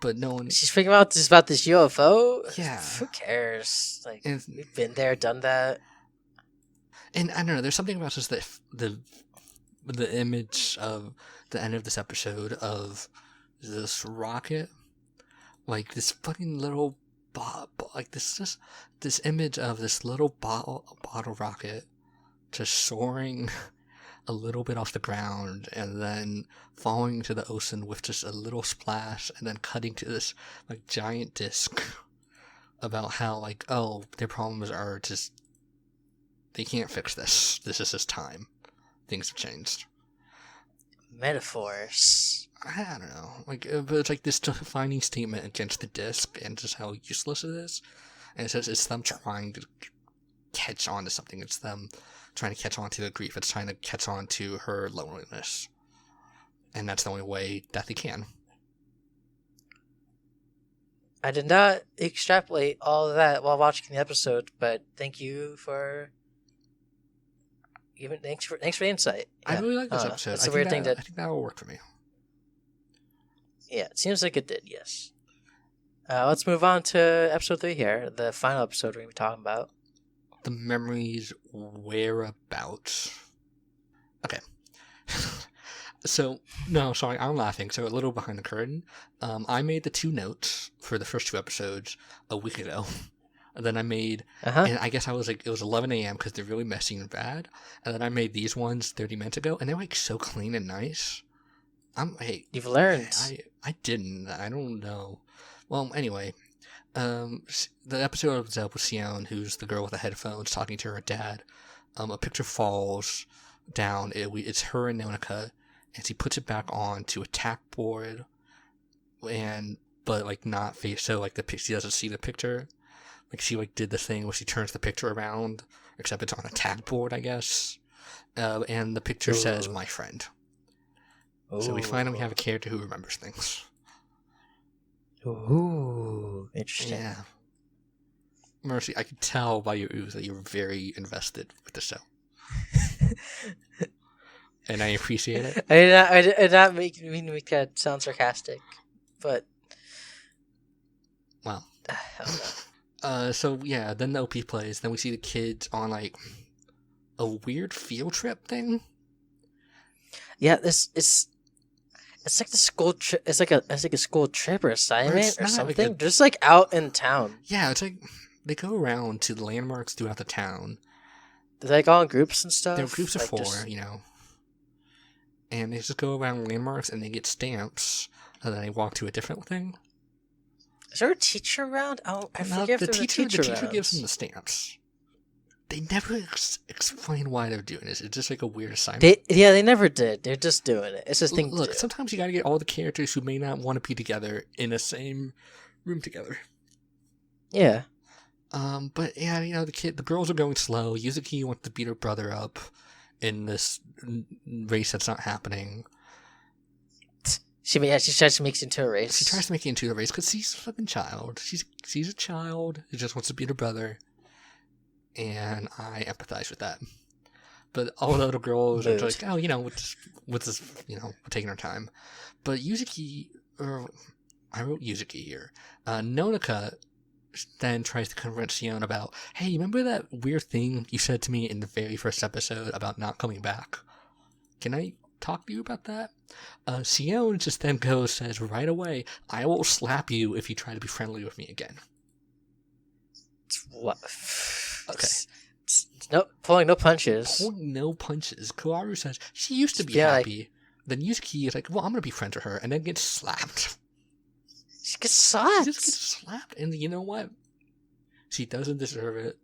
but no one. She's freaking out about this UFO? Yeah. Who cares? Like, And, we've been there, done that. and I don't know, there's something about just the image of the end of this episode of this rocket, like this fucking little like this image of this little bottle rocket just soaring a little bit off the ground and then falling into the ocean with just a little splash and then cutting to this like giant disc about how like, oh, their problems are just they can't fix this. This is just time. Things have changed. Metaphors. I don't know, like, but it's like this defining statement against the disc and just how useless it is. And it says it's them trying to catch on to something. It's them trying to catch on to the grief. It's trying to catch on to her loneliness. And that's the only way that they can. I did not extrapolate all of that while watching the episode, but thank you for thanks for the insight. I Yeah. really like this episode. That's I a weird thing think that will work for me. Yeah, it seems like it did, yes. Let's move on to episode 3 here, the final episode we're going to be talking about. The memories whereabouts. Okay. So, no, sorry, I'm laughing. So, a little behind the curtain. I made the 2 notes for the first 2 episodes a week ago. And then I made, and I guess I was like, it was 11 a.m. because they're really messy and bad. And then I made these ones 30 minutes ago, and they're like so clean and nice. Hey, You've learned. I didn't. I don't know. Well, anyway, the episode opens up with Sion, who's the girl with the headphones, talking to her dad. A picture falls down. It's her and Nonoka, and she puts it back on to a tack board, but like not face. So like she doesn't see the picture. Like she like did the thing where she turns the picture around, except it's on a tack board, I guess. And the picture says "my friend." So we finally have a character who remembers things. Ooh, interesting. Yeah. Mercy, I could tell by your ooze that you were very invested with the show. And I appreciate it. I did not mean to make that sound sarcastic, but Well, I don't know. So yeah, then the OP plays. Then we see the kids on like a weird field trip thing. Yeah, this it's like the school trip. It's like a school trip or assignment or not like something. a- Just like out in town. Yeah, it's like they go around to the landmarks throughout the town. They're like all in groups and stuff. They're groups of like, 4, just- and they just go around landmarks and they get stamps, and then they walk to a different thing. Is there a teacher around? Oh, I No, forget if the there's teacher a teacher gives around. them the stamps. They never explain why they're doing this. It's just like a weird assignment. They never did. They're just doing it. It's just thing. Look, to do. sometimes you gotta get all the characters who may not want to be together in the same room together. Yeah. But yeah, the girls are going slow. Yuzuki wants to beat her brother up in this race that's not happening. She tries to make it into a race. She tries to make it into a race because she's a fucking child. She's a child who just wants to beat her brother, and I empathize with that. But all the other girls are Mood. like, oh, with this, we're taking our time. But Yuzuki, or I wrote Yuzuki here. Nonika then tries to convince Sion about, hey, remember that weird thing you said to me in the very first episode about not coming back? Can I talk to you about that? Sion just then says right away, I will slap you if you try to be friendly with me again. What? Okay. It's pulling no punches. Pulling no punches. Kaoru says she used to be Yeah, happy. Then Yuzuki is like, well, I'm going to be friends with her, and then gets slapped. She gets She slapped. just gets slapped, and you know what? She doesn't deserve it,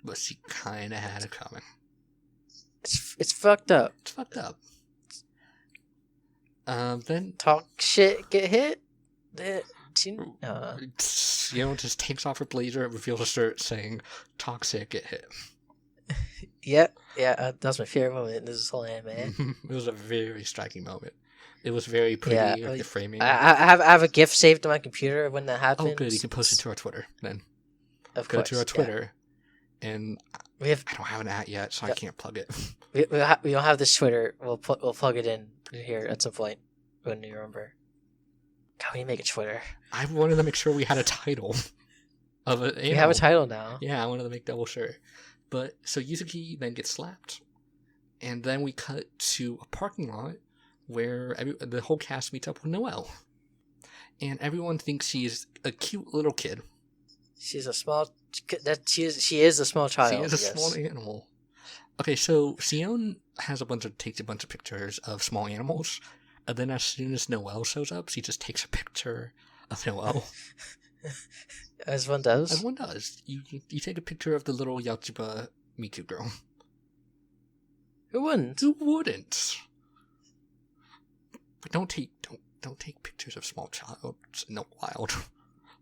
but she kind of had it coming. It's fucked up. It's fucked up. Then Talk shit, get hit. just takes off her blazer and reveals a shirt saying "toxic, get hit." Yeah. That's my favorite moment in this whole anime. It was a very striking moment. It was very pretty, Yeah, like the framing. I have a GIF saved on my computer when that happens. Oh, good. You can post it to our Twitter then. Of Go course, to our yeah. Twitter, and We have I don't have an at yet, so I Yeah. can't plug it. we don't have this Twitter. We'll plug it in here at some point when you remember. God, we need to make a Twitter. I wanted to make sure we had a title of it. We have a title now. Yeah, I wanted to make double sure. But so Yuzuki then gets slapped, and then we cut to a parking lot where the whole cast meets up with Noelle, and everyone thinks she's a cute little kid. She's a small. She is a small child. She is a yes. small animal. Okay, so Sion takes a bunch of pictures of small animals, and then as soon as Noelle shows up, she just takes a picture of Noelle. As one does. As one does. You take a picture of the little Yachiba Miku girl. Who wouldn't? Who wouldn't? But don't take pictures of small child in the wild.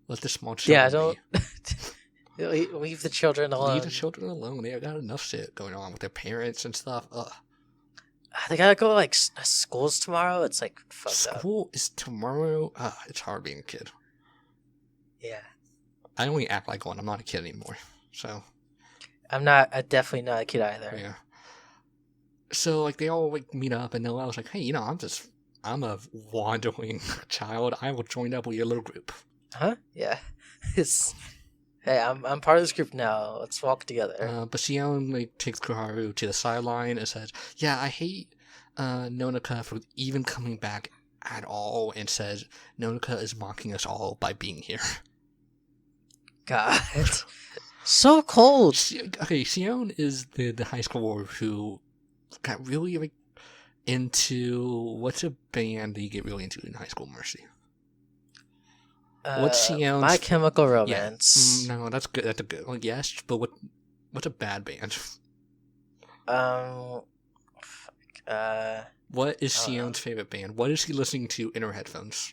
Let the small Yeah, children don't leave the children alone. leave the children alone. They got enough shit going on with their parents and stuff. Ugh. They gotta go like schools tomorrow. It's like fucked up. School is tomorrow. It's hard being a kid. Yeah, I only act like one. I'm not a kid anymore. So I'm definitely not a kid either. yeah. So like they all like meet up, and Noelle's like, "Hey, I'm a wandering child. I will join up with your little group." Huh? Yeah. Hey, I'm part of this group now. Let's walk together. But Sion like takes Koharu to the sideline and says, "Yeah, I hate Nonika for even coming back at all," and says Nonika is mocking us all by being here. God, so cold. Okay, Sion is the high schooler who got really like into what's a band that you get really into in high school, Mercy? What's Sion's My Chemical Romance? No, that's good. That's a good one. Yes, but what's a bad band? Fuck, What is I don't know. Sion's favorite band? What is he listening to in her headphones?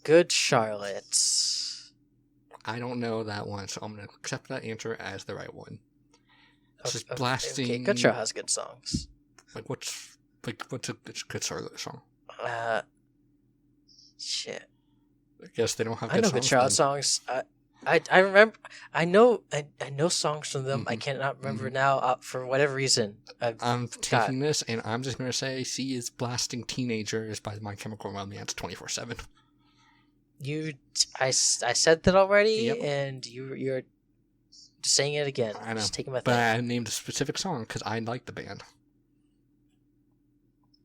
Good Charlotte. I don't know that one, so I'm gonna accept that answer as the right one. Just Okay, blasting. Good Charlotte has good songs. What's a good Charlotte song? Shit. I guess they don't have. I Good know songs, Good Charlotte then. songs. I remember. I know songs from them. I Mhm. cannot remember now. For whatever reason, I'm taking this, and I'm just gonna say, she is blasting "Teenagers" by My Chemical Romance 24/7. I said that already, Yep. and you're saying it again. I know. Just taking my But thing. I named a specific song because I like the band.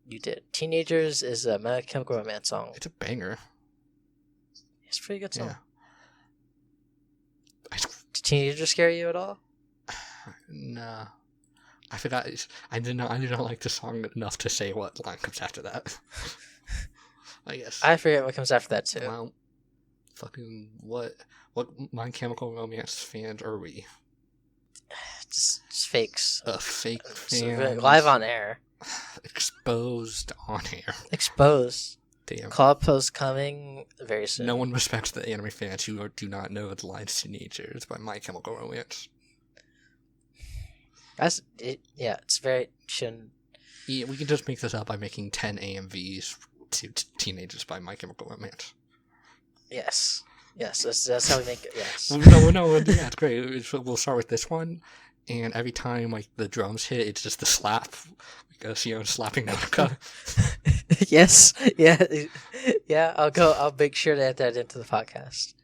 You did. Teenagers is a My Chemical Romance song. It's a banger. It's a pretty good song. Yeah. Did Teenagers scare you at all? Nah. I forgot. I did not like the song enough to say what line comes after that. I guess. I forget what comes after that too. Well, fucking what My Chemical Romance fans are we? Just fakes. Fake So, fans. live on air. Exposed on air. Exposed. Damn. Club post coming very soon. No one respects the anime fans who do not know the line Teenagers by My Chemical Romance. Yeah, it's very shouldn't. Yeah, we can just make this up by making 10 AMVs to Teenagers by My Chemical Romance. Yes, that's how we make it. Yes. No, yeah, it's great. We'll start with this one, and every time like the drums hit, it's just the slap, because slapping Nautica. Yes. Yeah. I'll make sure to add that into the podcast.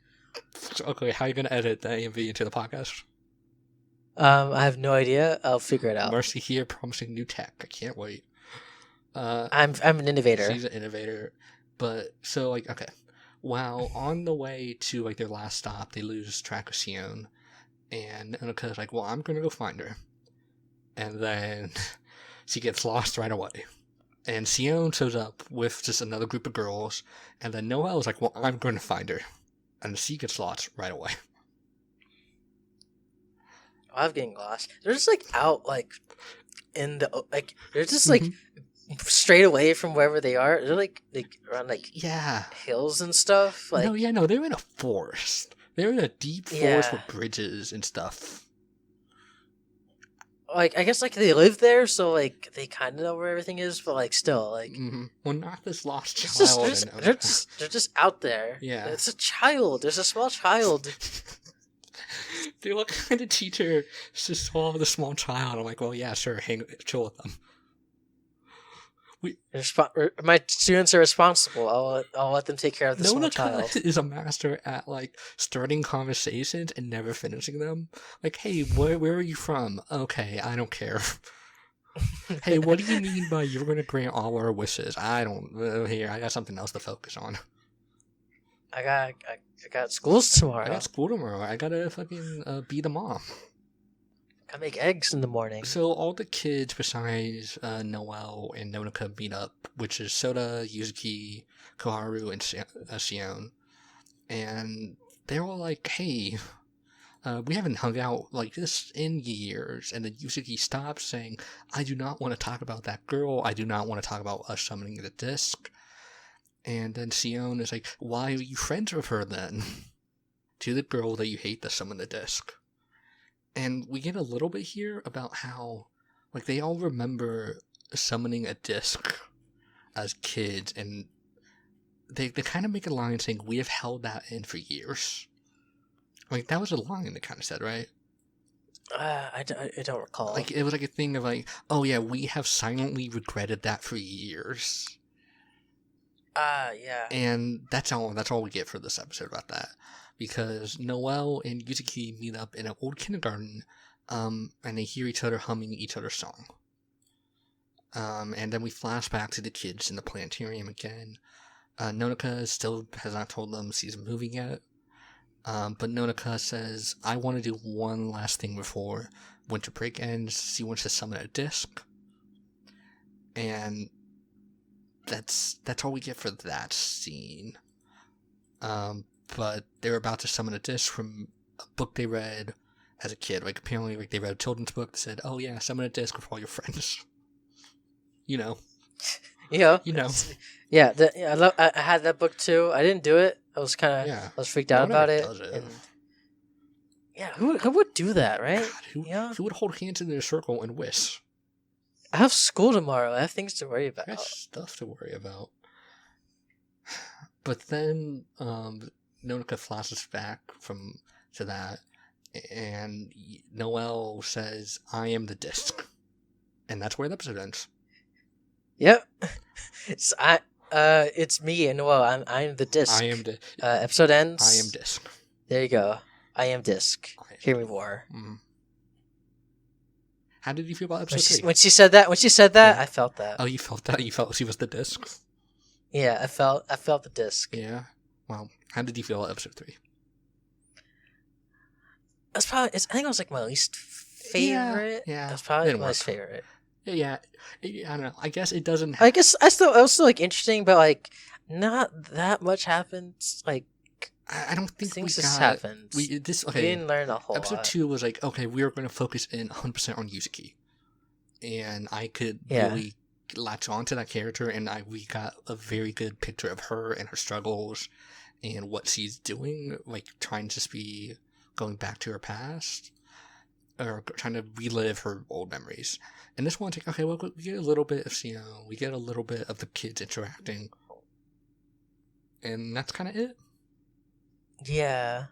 Okay, how are you gonna edit the AMV into the podcast? I have no idea. I'll figure it out. Mercy here, promising new tech. I can't wait. I'm an innovator. She's an innovator, but so like okay, while on the way to like their last stop, they lose track of Sion, and Nauka's like, "Well, I'm gonna go find her," and then she gets lost right away. And Sion shows up with just another group of girls, and then Noelle is like, "Well, I'm going to find her," and she gets lost right away. I'm getting lost. They're just like out like in the like they're just like straight away from wherever they are. They're like around like Yeah. hills and stuff. Like No, they're in a forest. They're in a deep forest Yeah. with bridges and stuff. I guess like they live there, so like they kind of know where everything is, but like still like Well, not this lost it's child. just, they're just out there. Yeah. It's a child. There's a small child. They look kind of teacher just saw the small child. I'm like, well, yeah, sure, chill with them. My students are responsible. I'll let them take care of the small child. Nautica is a master at like starting conversations and never finishing them. Like, hey, where are you from? Okay, I don't care. Hey, what do you mean by you're gonna grant all our wishes? I don't. Here, I got something else to focus on. I got schools tomorrow. I got school tomorrow. I gotta fucking be the mom. I make eggs in the morning. So all the kids besides Noelle and Nautica meet up, which is Soda, Yuzuki, Koharu, and Sion. And they're all like, hey, we haven't hung out like this in years. And then Yuzuki stops saying, I do not want to talk about that girl. I do not want to talk about us summoning the disc. And then Sion is like, why are you friends with her then? To the girl that you hate that summoned the disc. And we get a little bit here about how, like, they all remember summoning a disc as kids, and they kind of make a line saying, we have held that in for years. Like, that was a line they kind of said, right? I don't recall. Like, it was like a thing of like, oh yeah, we have silently regretted that for years. Yeah. And that's all we get for this episode about that. Because Noelle and Yuzuki meet up in an old kindergarten, and they hear each other humming each other's song. And then we flash back to the kids in the planetarium again. Nautica still has not told them she's moving yet. But Nautica says, I want to do one last thing before winter break ends. She wants to summon a disc. And that's all we get for that scene. But they were about to summon a disc from a book they read as a kid. Like, apparently, like, they read a children's book that said, oh yeah, summon a disc with all your friends. You know. Yeah. You know. Yeah, I had that book too. I didn't do it. I was kind of I was freaked out about it. And yeah, who would do that, right? God, who would hold hands in a circle and wish? I have school tomorrow. I have things to worry about. I have stuff to worry about. But then Nautica flashes back to that, and Noelle says, I am the disc. And that's where the episode ends. Yep. It's me and well, I'm the disc. I am the Episode ends. I am disc. There you go. I am disc. Hear me war. Mm. How did you feel about When episode she, 3? when she said that, Yeah. I felt that. Oh, you felt that? You felt she was the disc? Yeah, I felt the disc. Yeah. Well, how did you feel about episode 3? That's probably. I think it was like my least favorite. Yeah. That's probably Didn't my work. least favorite. Yeah. I don't know. I guess it doesn't. I guess it was still like interesting, but like not that much happens. Like I don't think things we just got. happened. We We okay. didn't learn a whole Episode lot. 2 was like, okay, we are going to focus in 100% on Yuzuki, and I could Yeah. really latch on to that character, and we got a very good picture of her and her struggles, and what she's doing, like trying to just be going back to her past, or trying to relive her old memories. And this one, okay, well, we get a little bit of we get a little bit of the kids interacting, and that's kind of it. Yeah,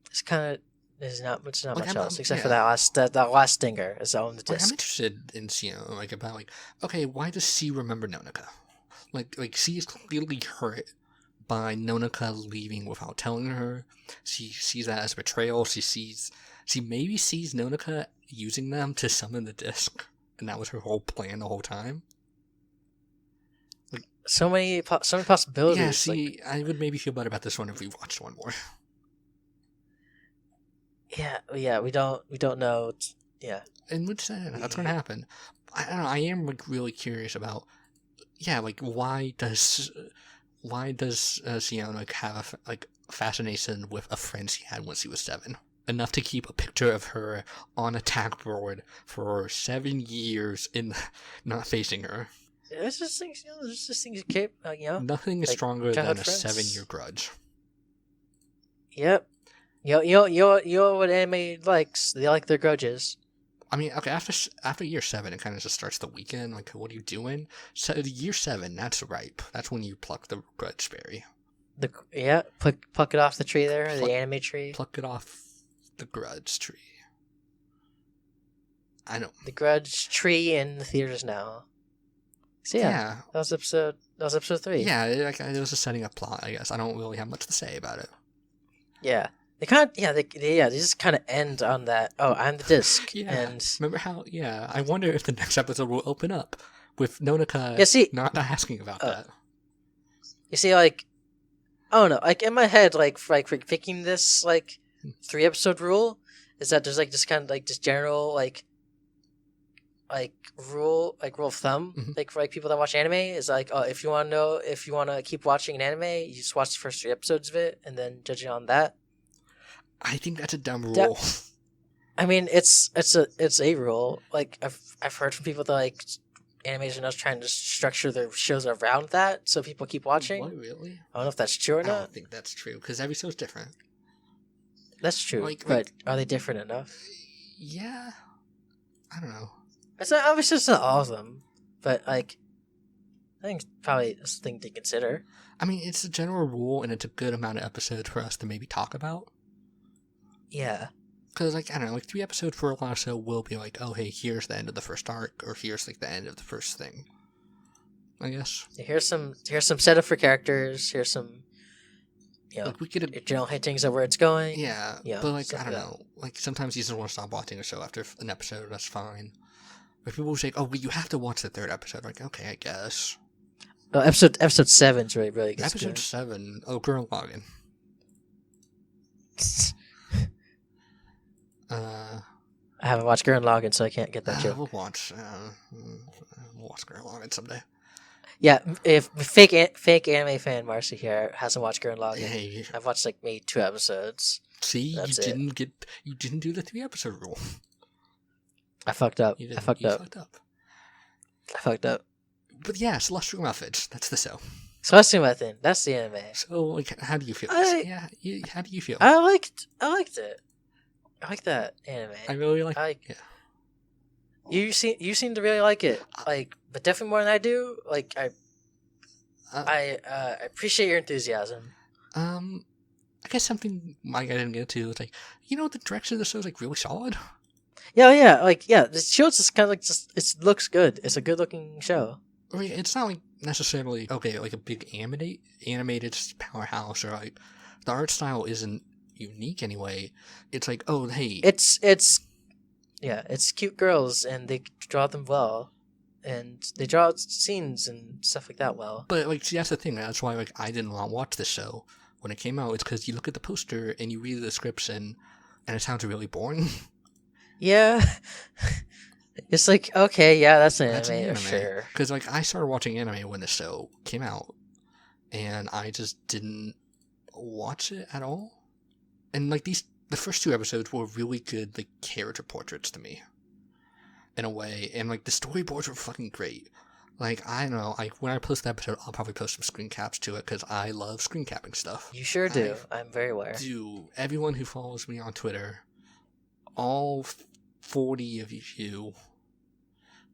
it's kind of. There's not much I'm- else except yeah. for that last stinger is on the Like, I'm disc. interested in like about like, okay, why does she remember Nonika? Like she is clearly hurt by Nonika leaving without telling her. She sees that as betrayal. She maybe sees Nonika using them to summon the disc, and that was her whole plan the whole time. So many possibilities. Yeah, like- see, I would maybe feel better about this one if we watched one more. yeah, we don't know. Yeah, And which that's gonna happen. I don't know. I am like really curious about. Yeah, like why does Sienna like have a fascination with a friend she had when she was 7? Enough to keep a picture of her on a tag board for 7 years in not facing her. there's just things. There's just things you keep. Nothing is Like stronger than childhood a friends. 7-year grudge. Yep. You know what anime likes? They like their grudges. I mean, okay, after year 7, it kind of just starts the weekend. Like, what are you doing? So year 7, that's ripe. That's when you pluck the grudge berry. Pluck it off the tree there, Pluck- the anime tree. Pluck it off the grudge tree. I know. The grudge tree in the theaters now. So yeah, that was episode 3. Yeah, it was a setting up plot, I guess. I don't really have much to say about it. Yeah. They kind of they just kind of end on that. Oh, I'm the disc. Yeah. And Remember how, I wonder if the next episode will open up with Nonika Yeah, see- not asking about that. you see, like, I don't know, like in my head, like for picking this like 3-episode rule is that there's like this kind of like this general like rule of thumb Mhm. like for like people that watch anime is like, oh, if you want to keep watching an anime, you just watch the first 3 episodes of it and then judge it on that. I think that's a dumb That- rule. I mean, it's a rule. Like I've heard from people that like animes are now trying to structure their shows around that so people keep watching. What, really? I don't know if that's true or I not. don't think that's true, because every show's different. That's true, Like- but are they different enough? Yeah. I don't know. It's not obviously it's not all of them, but like I think it's probably a thing to consider. I mean, it's a general rule, and it's a good amount of episodes for us to maybe talk about. Yeah, Because, like, I don't know, like 3 episodes for a lot of show will be like, oh, hey, here's the end of the first arc, or here's, like, the end of the first thing. I guess. here's some setup for characters. Here's some Like, we could general hintings of where it's going. yeah, Yeah, but, like, stuff I don't like that. know. Like, sometimes you just want to stop watching a show after an episode, that's fine. But people will say, oh, but you have to watch the 3rd episode. Like, okay, I guess. Episode 7's really gets Episode 7, oh, Gurren Lagann. I haven't watched Gurren Lagann, so I can't get that joke. We'll watch Gurren Lagann someday. Yeah, if fake anime fan Marcy here hasn't watched Gurren Lagann, Hey, I've watched like maybe 2 episodes. see, That's you it. didn't do the 3 episode rule. I fucked up. You I didn't, fucked you up. fucked up. I fucked up. But yeah, Celestial Methods. That's the show. Celestial Method. That's the anime. So, like, how do you feel? I- How do you feel? I liked it. I like that anime. I really like. I- yeah. You seem to really like it. Like, but definitely more than I do. Like I appreciate your enthusiasm. I guess something I didn't get to is like, the direction of the show is like really solid. Yeah. Like, yeah. The show is just kind of like it looks good. It's a good looking show. I mean, it's not like necessarily okay like a big animated powerhouse, or like the art style isn't unique anyway. It's like, oh hey, It's cute girls, and they draw them well, and they draw scenes and stuff like that well. but like see, that's the thing. That's why like I didn't want to watch this show when it came out. It's because you look at the poster and you read the description, and it sounds really boring. Yeah. It's like, okay, yeah, that's an That's an anime, anime. sure. Because like I started watching anime when the show came out, and I just didn't watch it at all. And like the first 2 episodes were really good, like character portraits to me, in a way. And like the storyboards were fucking great. Like I don't know, like when I post the episode, I'll probably post some screen caps to it because I love screen capping stuff. You sure do. I'm very aware. Do everyone who follows me on Twitter, all 40 of you,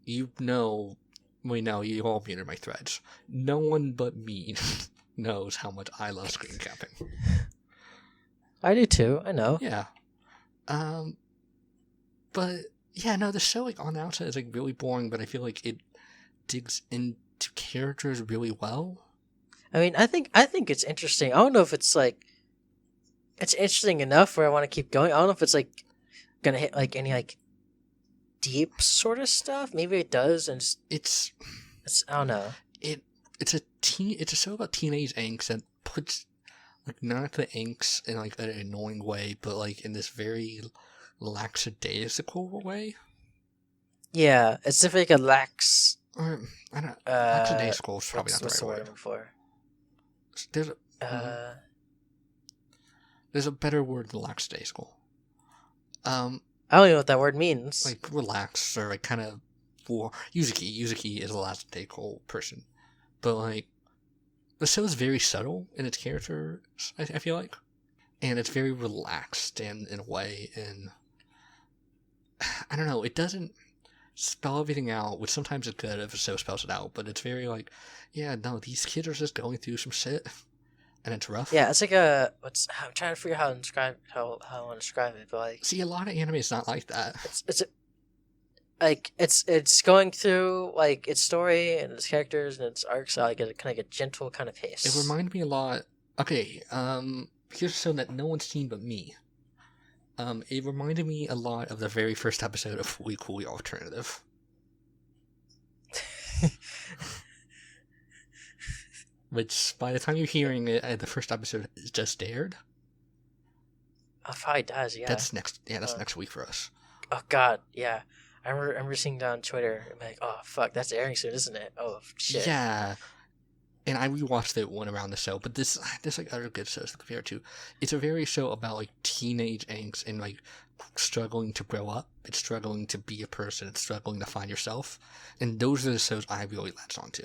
you know, we know you all muted my threads. No one but me knows how much I love screen capping. I do too. I know. Yeah. But yeah, no, the show like on the outside is like really boring, but I feel like it digs into characters really well. I mean, I think it's interesting. I don't know if it's like it's interesting enough where I want to keep going. I don't know if it's like gonna hit like any like deep sort of stuff. Maybe it does, and It's I don't know. it's a show about teenage angst that puts like not the angst in like an annoying way, but like in this very lackadaisical way. Yeah, it's definitely like a lax. Or I don't. Lackadaisical is probably not What's the right word word. for? There's a better word than lackadaisical. I don't even know what that word means. Like relaxed or like kind of for Yuzuki is a lackadaisical person, but like the show is very subtle in its characters. I feel like, and it's very relaxed and in a way, and I don't know. It doesn't spell everything out, which sometimes it's good if a show spells it out, but it's very like, yeah, no, these kids are just going through some shit, and it's rough. Yeah, it's like a I'm trying to figure out how I want to describe it, but like See, a lot of anime is not like that. it's going through like its story and its characters and its arcs, so like a gentle kind of pace. It reminded me a lot. Okay, here's a show that no one's seen but me. It reminded me a lot of the very first episode of Fully Coolly Alternative. Which, by the time you're hearing it, the first episode is just aired. Oh, probably does, yeah. That's next week for us. Oh God, yeah. I remember seeing that on Twitter. I'm like, oh fuck, that's airing soon, isn't it? Oh shit. Yeah. And I rewatched it one around the show, but there's like other good shows to compare to. It's a very show about like teenage angst and like struggling to grow up. It's struggling to be a person. It's struggling to find yourself. And those are the shows I really latched onto.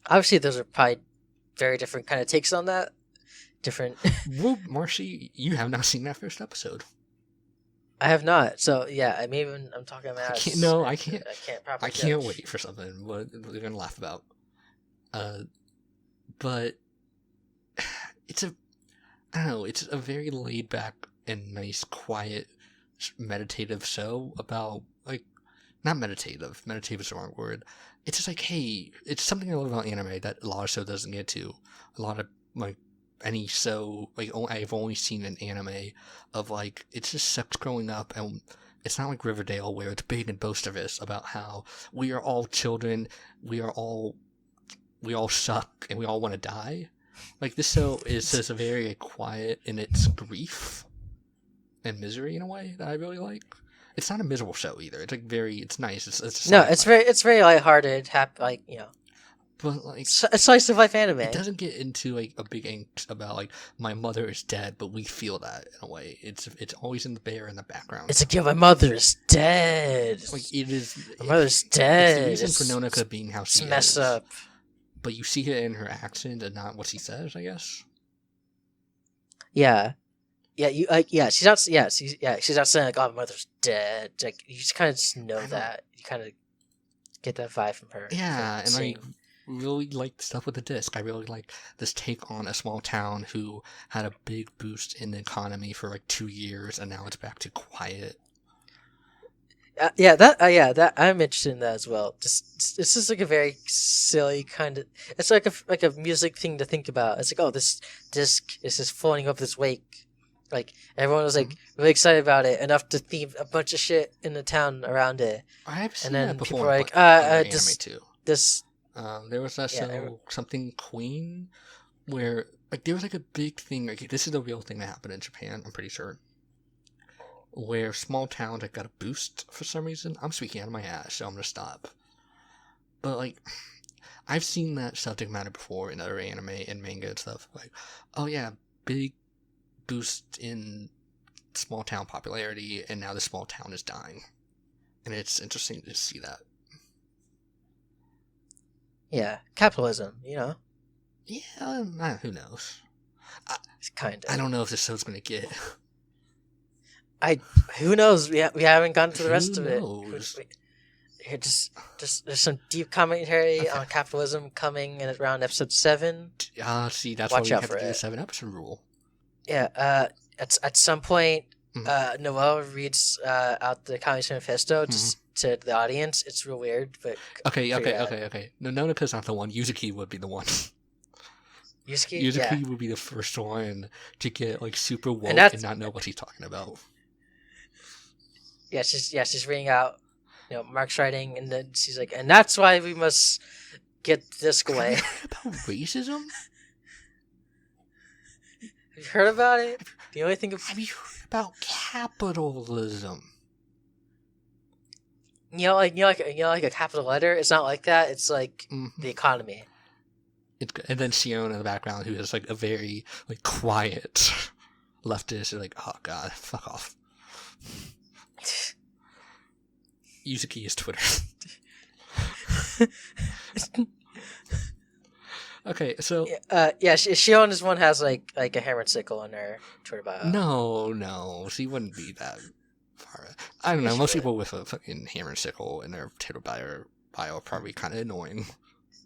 Obviously, those are probably very different kind of takes on that. Different. Well, Marcy, you have not seen that first episode. I have not. So yeah, I'm talking about. I can't. No, I can't. I can't probably. I can't wait for something we're gonna laugh about. But it's I don't know. It's a very laid back and nice, quiet, meditative show about like not meditative. Meditative is the wrong word. It's just like, hey, it's something I love about anime that a lot of show doesn't get to. A lot of like any show, like I've only seen an anime of like it's just sucks growing up, and it's not like Riverdale where it's big and boisterous about how we are all children, we all suck, and we all want to die. Like this show is just very quiet in its grief and misery in a way that I really like. It's not a miserable show either. It's like it's nice. It's very lighthearted, happy, like but like a slice of life anime. It doesn't get into like a big angst about like my mother is dead, but we feel that in a way. It's always in the background. It's like, yeah, my mother's dead. Like it is. My mother's dead. It's the reason for Nonoka being how she is. Mess up. But you see it in her accent and not what she says, I guess. Yeah. Yeah, she's not saying like, oh, my mother's dead. Like you just kind of just know that. You kind of get that vibe from her. Yeah, and I really like the stuff with the disc. I really like this take on a small town who had a big boost in the economy for like 2 years, and now it's back to quiet. that I'm interested in that as well. Just it's just like a very silly kind of. It's like a music thing to think about. It's like, oh, this disc is just floating up this wake. Like everyone was like really excited about it, enough to theme a bunch of shit in the town around it. I've seen And then that before. people were like, anime just too. this. There was that Yeah, show, something Queen, where like there was like a big thing. Like this is the real thing that happened in Japan. I'm pretty sure. Where small towns like got a boost for some reason. I'm speaking out of my ass, so I'm gonna stop. But like, I've seen that subject matter before in other anime and manga and stuff. Like, oh yeah, big boost in small town popularity, and now the small town is dying, and it's interesting to see that. Yeah, capitalism. You know, Yeah, who knows? it's kind of. I don't know if this show's gonna get. Who knows? We haven't gotten to the Who rest of it. knows? Here, just there's some deep commentary Okay. on capitalism coming in around episode 7. See, that's Watch why we out have for to do the it. 7-episode rule. Yeah. At some point, Mhm. Noel reads out the Communist Manifesto just to the audience. It's real weird, but Okay. figure out. No, Nonaka's not the one. Yuzuki would be the one. Yusuke, Yuzuki yeah. would be the first one to get like super woke And that's- and not know what he's talking about. She's reading out, Mark's writing, and then she's like, and that's why we must get this Have away. you heard about racism? Have you heard about it? The only thing Have you heard about capitalism? like a capital letter. It's not like that. It's like Mhm. the economy. And then Sion in the background, who is like a very like quiet leftist, is like, oh god, fuck off. Yuzuki is Twitter. Okay, so Shion is one has like a hammer and sickle on her Twitter bio. no, she wouldn't be that far. I don't know. She Most would. people with a fucking hammer and sickle in their Twitter bio are probably kind of annoying.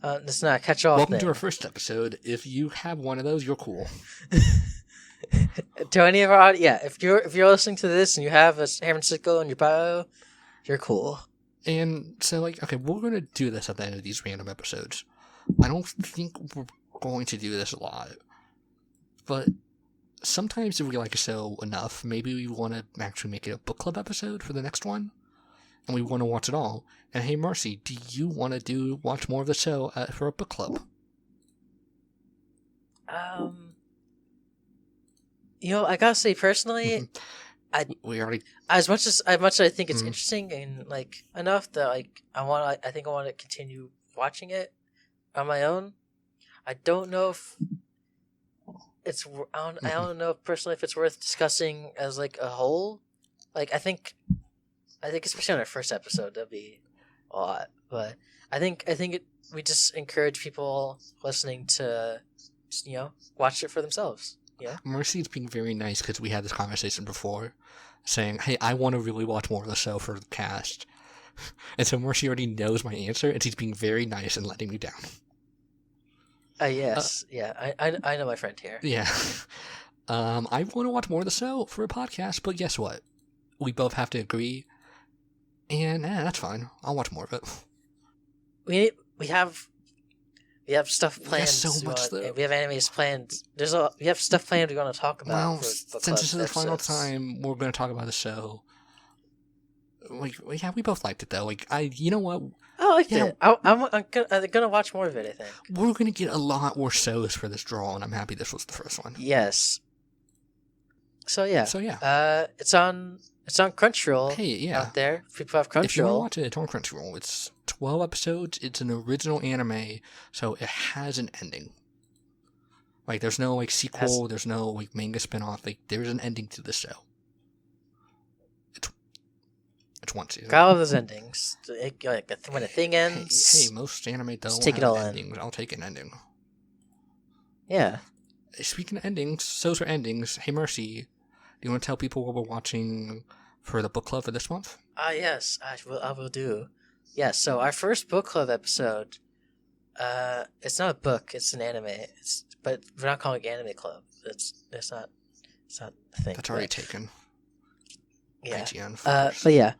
It's not a catch-all Welcome thing. to our first episode. If you have one of those, you're cool. To any of our if you're listening to this and you have a hammer and sickle in your bio, you're cool. And so, like, okay, we're going to do this at the end of these random episodes. I don't think we're going to do this a lot. But sometimes if we like a show enough, maybe we want to actually make it a book club episode for the next one. And we want to watch it all. And hey, Marcy, do you want to watch more of the show for a book club? I gotta say personally, We already... as much as I think it's Mhm. interesting and like enough that like I think I want to continue watching it on my own. I don't know if it's I don't know personally if it's worth discussing as like a whole. Like I think especially on our first episode that'd be a lot, but I think we just encourage people listening to just, watch it for themselves. Yeah. Mercy's being very nice because we had this conversation before, saying, hey, I want to really watch more of the show for the cast. And so Mercy already knows my answer, and she's being very nice and letting me down. Yes. I know my friend here. Yeah. I want to watch more of the show for a podcast, but guess what? We both have to agree, and that's fine. I'll watch more of it. We have stuff planned. so much, though. We have animes planned. We have stuff planned we want to talk about. Well, for book since club this is the final episodes. time we're going to talk about the show, like, yeah, we both liked it, though. Like, you know what? I liked Yeah. it. I'm gonna watch more of it. I think. We're going to get a lot more shows for this draw, and I'm happy this was the first one. Yes. So yeah. So, yeah. It's on Crunchyroll. Hey, yeah. Out there, people have If you want to Crunchyroll. watch it, it's on Crunchyroll. It's 12 episodes. It's an original anime, so it has an ending. Like, there's no, like, sequel. There's no, like, manga spinoff. Like, there's an ending to the show. It's one season. Got all those endings. When a thing Hey, ends. most anime don't take it have all in. endings. I'll take an ending. Yeah. Speaking of endings, so's are endings. Hey, Mercy, do you want to tell people what we're watching for the book club for this month? Yes, I will do. Yeah, so our first book club episode, it's not a book, it's an anime. But we're not calling it anime club. It's not a thing. That's already but, taken. yeah. IGN. But yeah.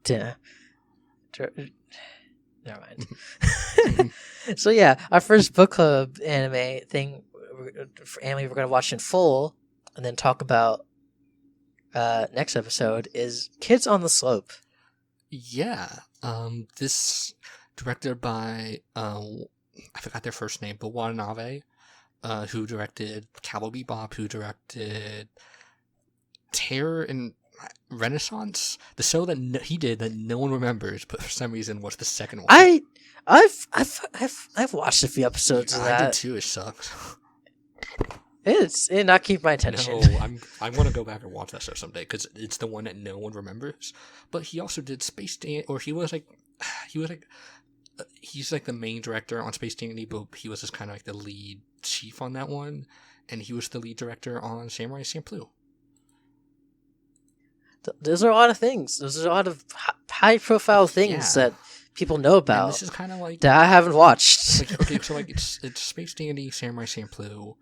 Yeah. Never mind. So yeah, our first book club anime thing for anime we're gonna watch in full and then talk about next episode is Kids on the Slope. Yeah. This directed by I forgot their first name, but Watanabe, who directed Cowboy Bebop, who directed Terror and Renaissance, the show that he did that no one remembers, but for some reason was the second one. I've watched a few episodes of I did that. too. It sucked. It did not keep my attention. No, I want to go back and watch that show someday because it's the one that no one remembers. But he also did Space Dan, or he's like the main director on Space Dandy, but he was just kind of like the lead chief on that one, and he was the lead director on Samurai Champloo. Those are a lot of things. Those are a lot of high-profile things that people know about. And this is kind of like that I haven't watched. it's Space Dandy, Samurai Champloo,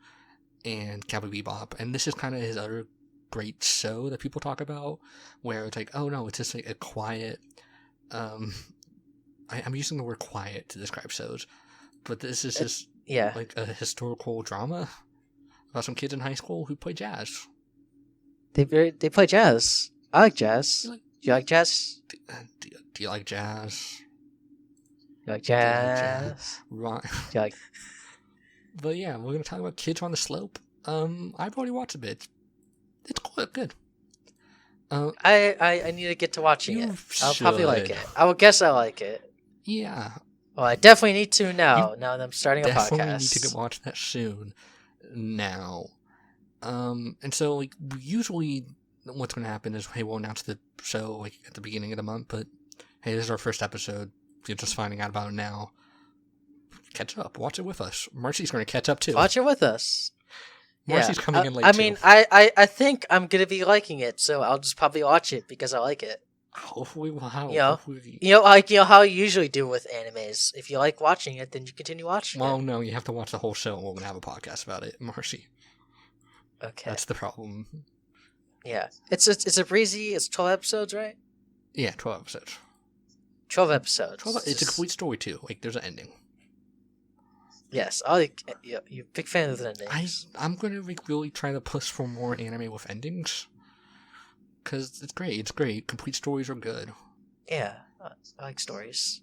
and Cowboy Bebop, and this is kind of his other great show that people talk about, where it's like, oh no, it's just like a quiet. I'm using the word quiet to describe shows, but this is just like a historical drama about some kids in high school who play jazz. They play jazz. I like jazz. Do you like jazz? Do you like jazz? You like jazz? Right. Do you like... But yeah, we're gonna talk about Kids on the Slope. I've already watched a bit. It's quite good. I need to get to watching it. I'll probably like should. it. I would guess I like it. Yeah. Well, I definitely need to now. Now that I'm starting a Definitely podcast. need to watch that soon. Now. And so like usually what's gonna happen is hey, we'll announce the show like at the beginning of the month, but hey, this is our first episode. You're just finding out about it now. Catch up. Watch it with us. Marcy's gonna catch up too. Watch it with us. Marcy's coming in late I too. mean, I think I'm gonna be liking it, so I'll just probably watch it because I like it. Hopefully, wow. You know, Hopefully. like how you usually do with animes. If you like watching it, then you continue watching Well, it. no, you have to watch the whole show and we're gonna have a podcast about it, Marcy. Okay. That's the problem. Yeah. It's a breezy. It's 12 episodes, right? Yeah, 12 episodes. 12 episodes. It's a complete story too. Like there's an ending. Yes, I like. You're a big fan of the endings. I'm gonna really try to push for more anime with endings, cause it's great. It's great. Complete stories are good. Yeah, I like stories.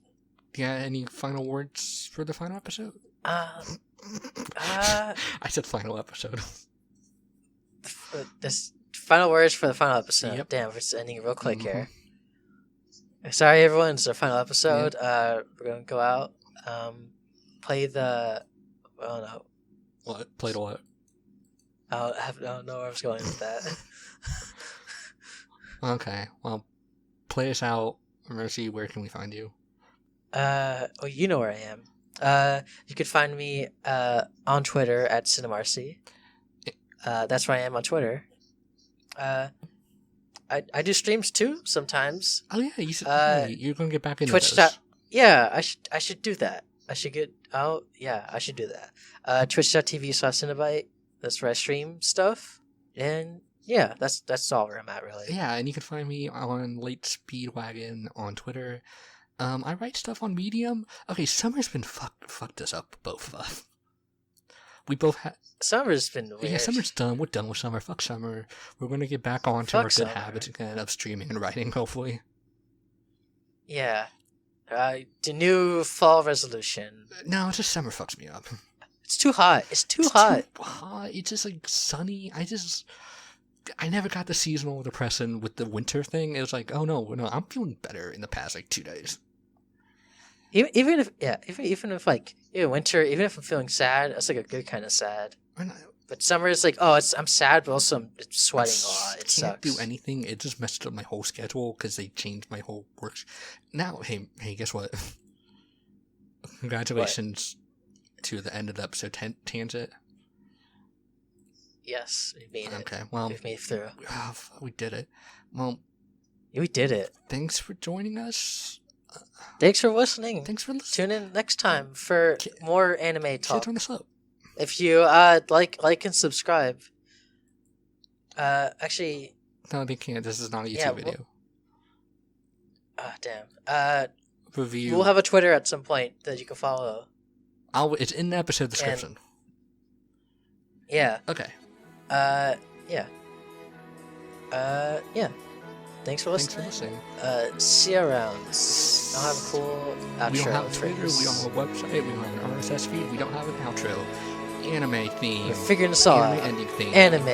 Yeah. Any final words for the final episode? I said final episode. This final words for the final episode. Yep. Damn, it's ending real quick here. Sorry, everyone. It's our final episode. We're gonna go out. Play the. Oh no. What? Played what? I don't know where I was going with that. Okay. Well, play us out. Mercy, where can we find you? Well, you know where I am. You could find me on Twitter at Cinemarcy. That's where I am on Twitter. I do streams too sometimes. Oh yeah, you should. You're gonna get back into Twitch. those. Yeah, I should do that. I should get. Oh yeah, I should do that. Twitch.tv/Cinebite. That's where I stream stuff. And yeah, that's all where I'm at really. Yeah, and you can find me on Late Speedwagon on Twitter. I write stuff on Medium. Okay, summer's been fucked us up, both of us. We both had. Summer's been weird. Yeah, summer's done. We're done with summer. Fuck summer. We're gonna get back on to our good habits again of streaming and writing, hopefully. Yeah. The new fall resolution. No, it's just summer fucks me up. It's too hot. It's too hot. It's just like sunny. I never got the seasonal depression with the winter thing. It was like, oh no, I'm feeling better in the past like 2 days. Even if like winter, even if I'm feeling sad, it's like a good kind of sad. But summer is like, I'm sad, but also I'm sweating a lot. It can't sucks. do anything. It just messed up my whole schedule because they changed my whole work. Now, hey, guess what? Congratulations to the end of the episode tangent. Yes, we made it. Okay, well, we've made it through. We did it. Well, we did it. Thanks for joining us. Thanks for listening. Thanks for listening. Tune in next time for more anime talk. Kids on the Slope. If you like and subscribe. Actually, no, they can't. This is not a YouTube video. Ah, damn. review. We'll have a Twitter at some point that you can follow. It's in the episode description. Yeah. Okay. Yeah. Yeah. Thanks for listening. See you around. I'll have a cool outro. We don't have a for Twitter, this. we don't have a website, we don't have an RSS feed, we don't have an outro. Anime theme. We're figuring this all Anime out. ending theme. Anime.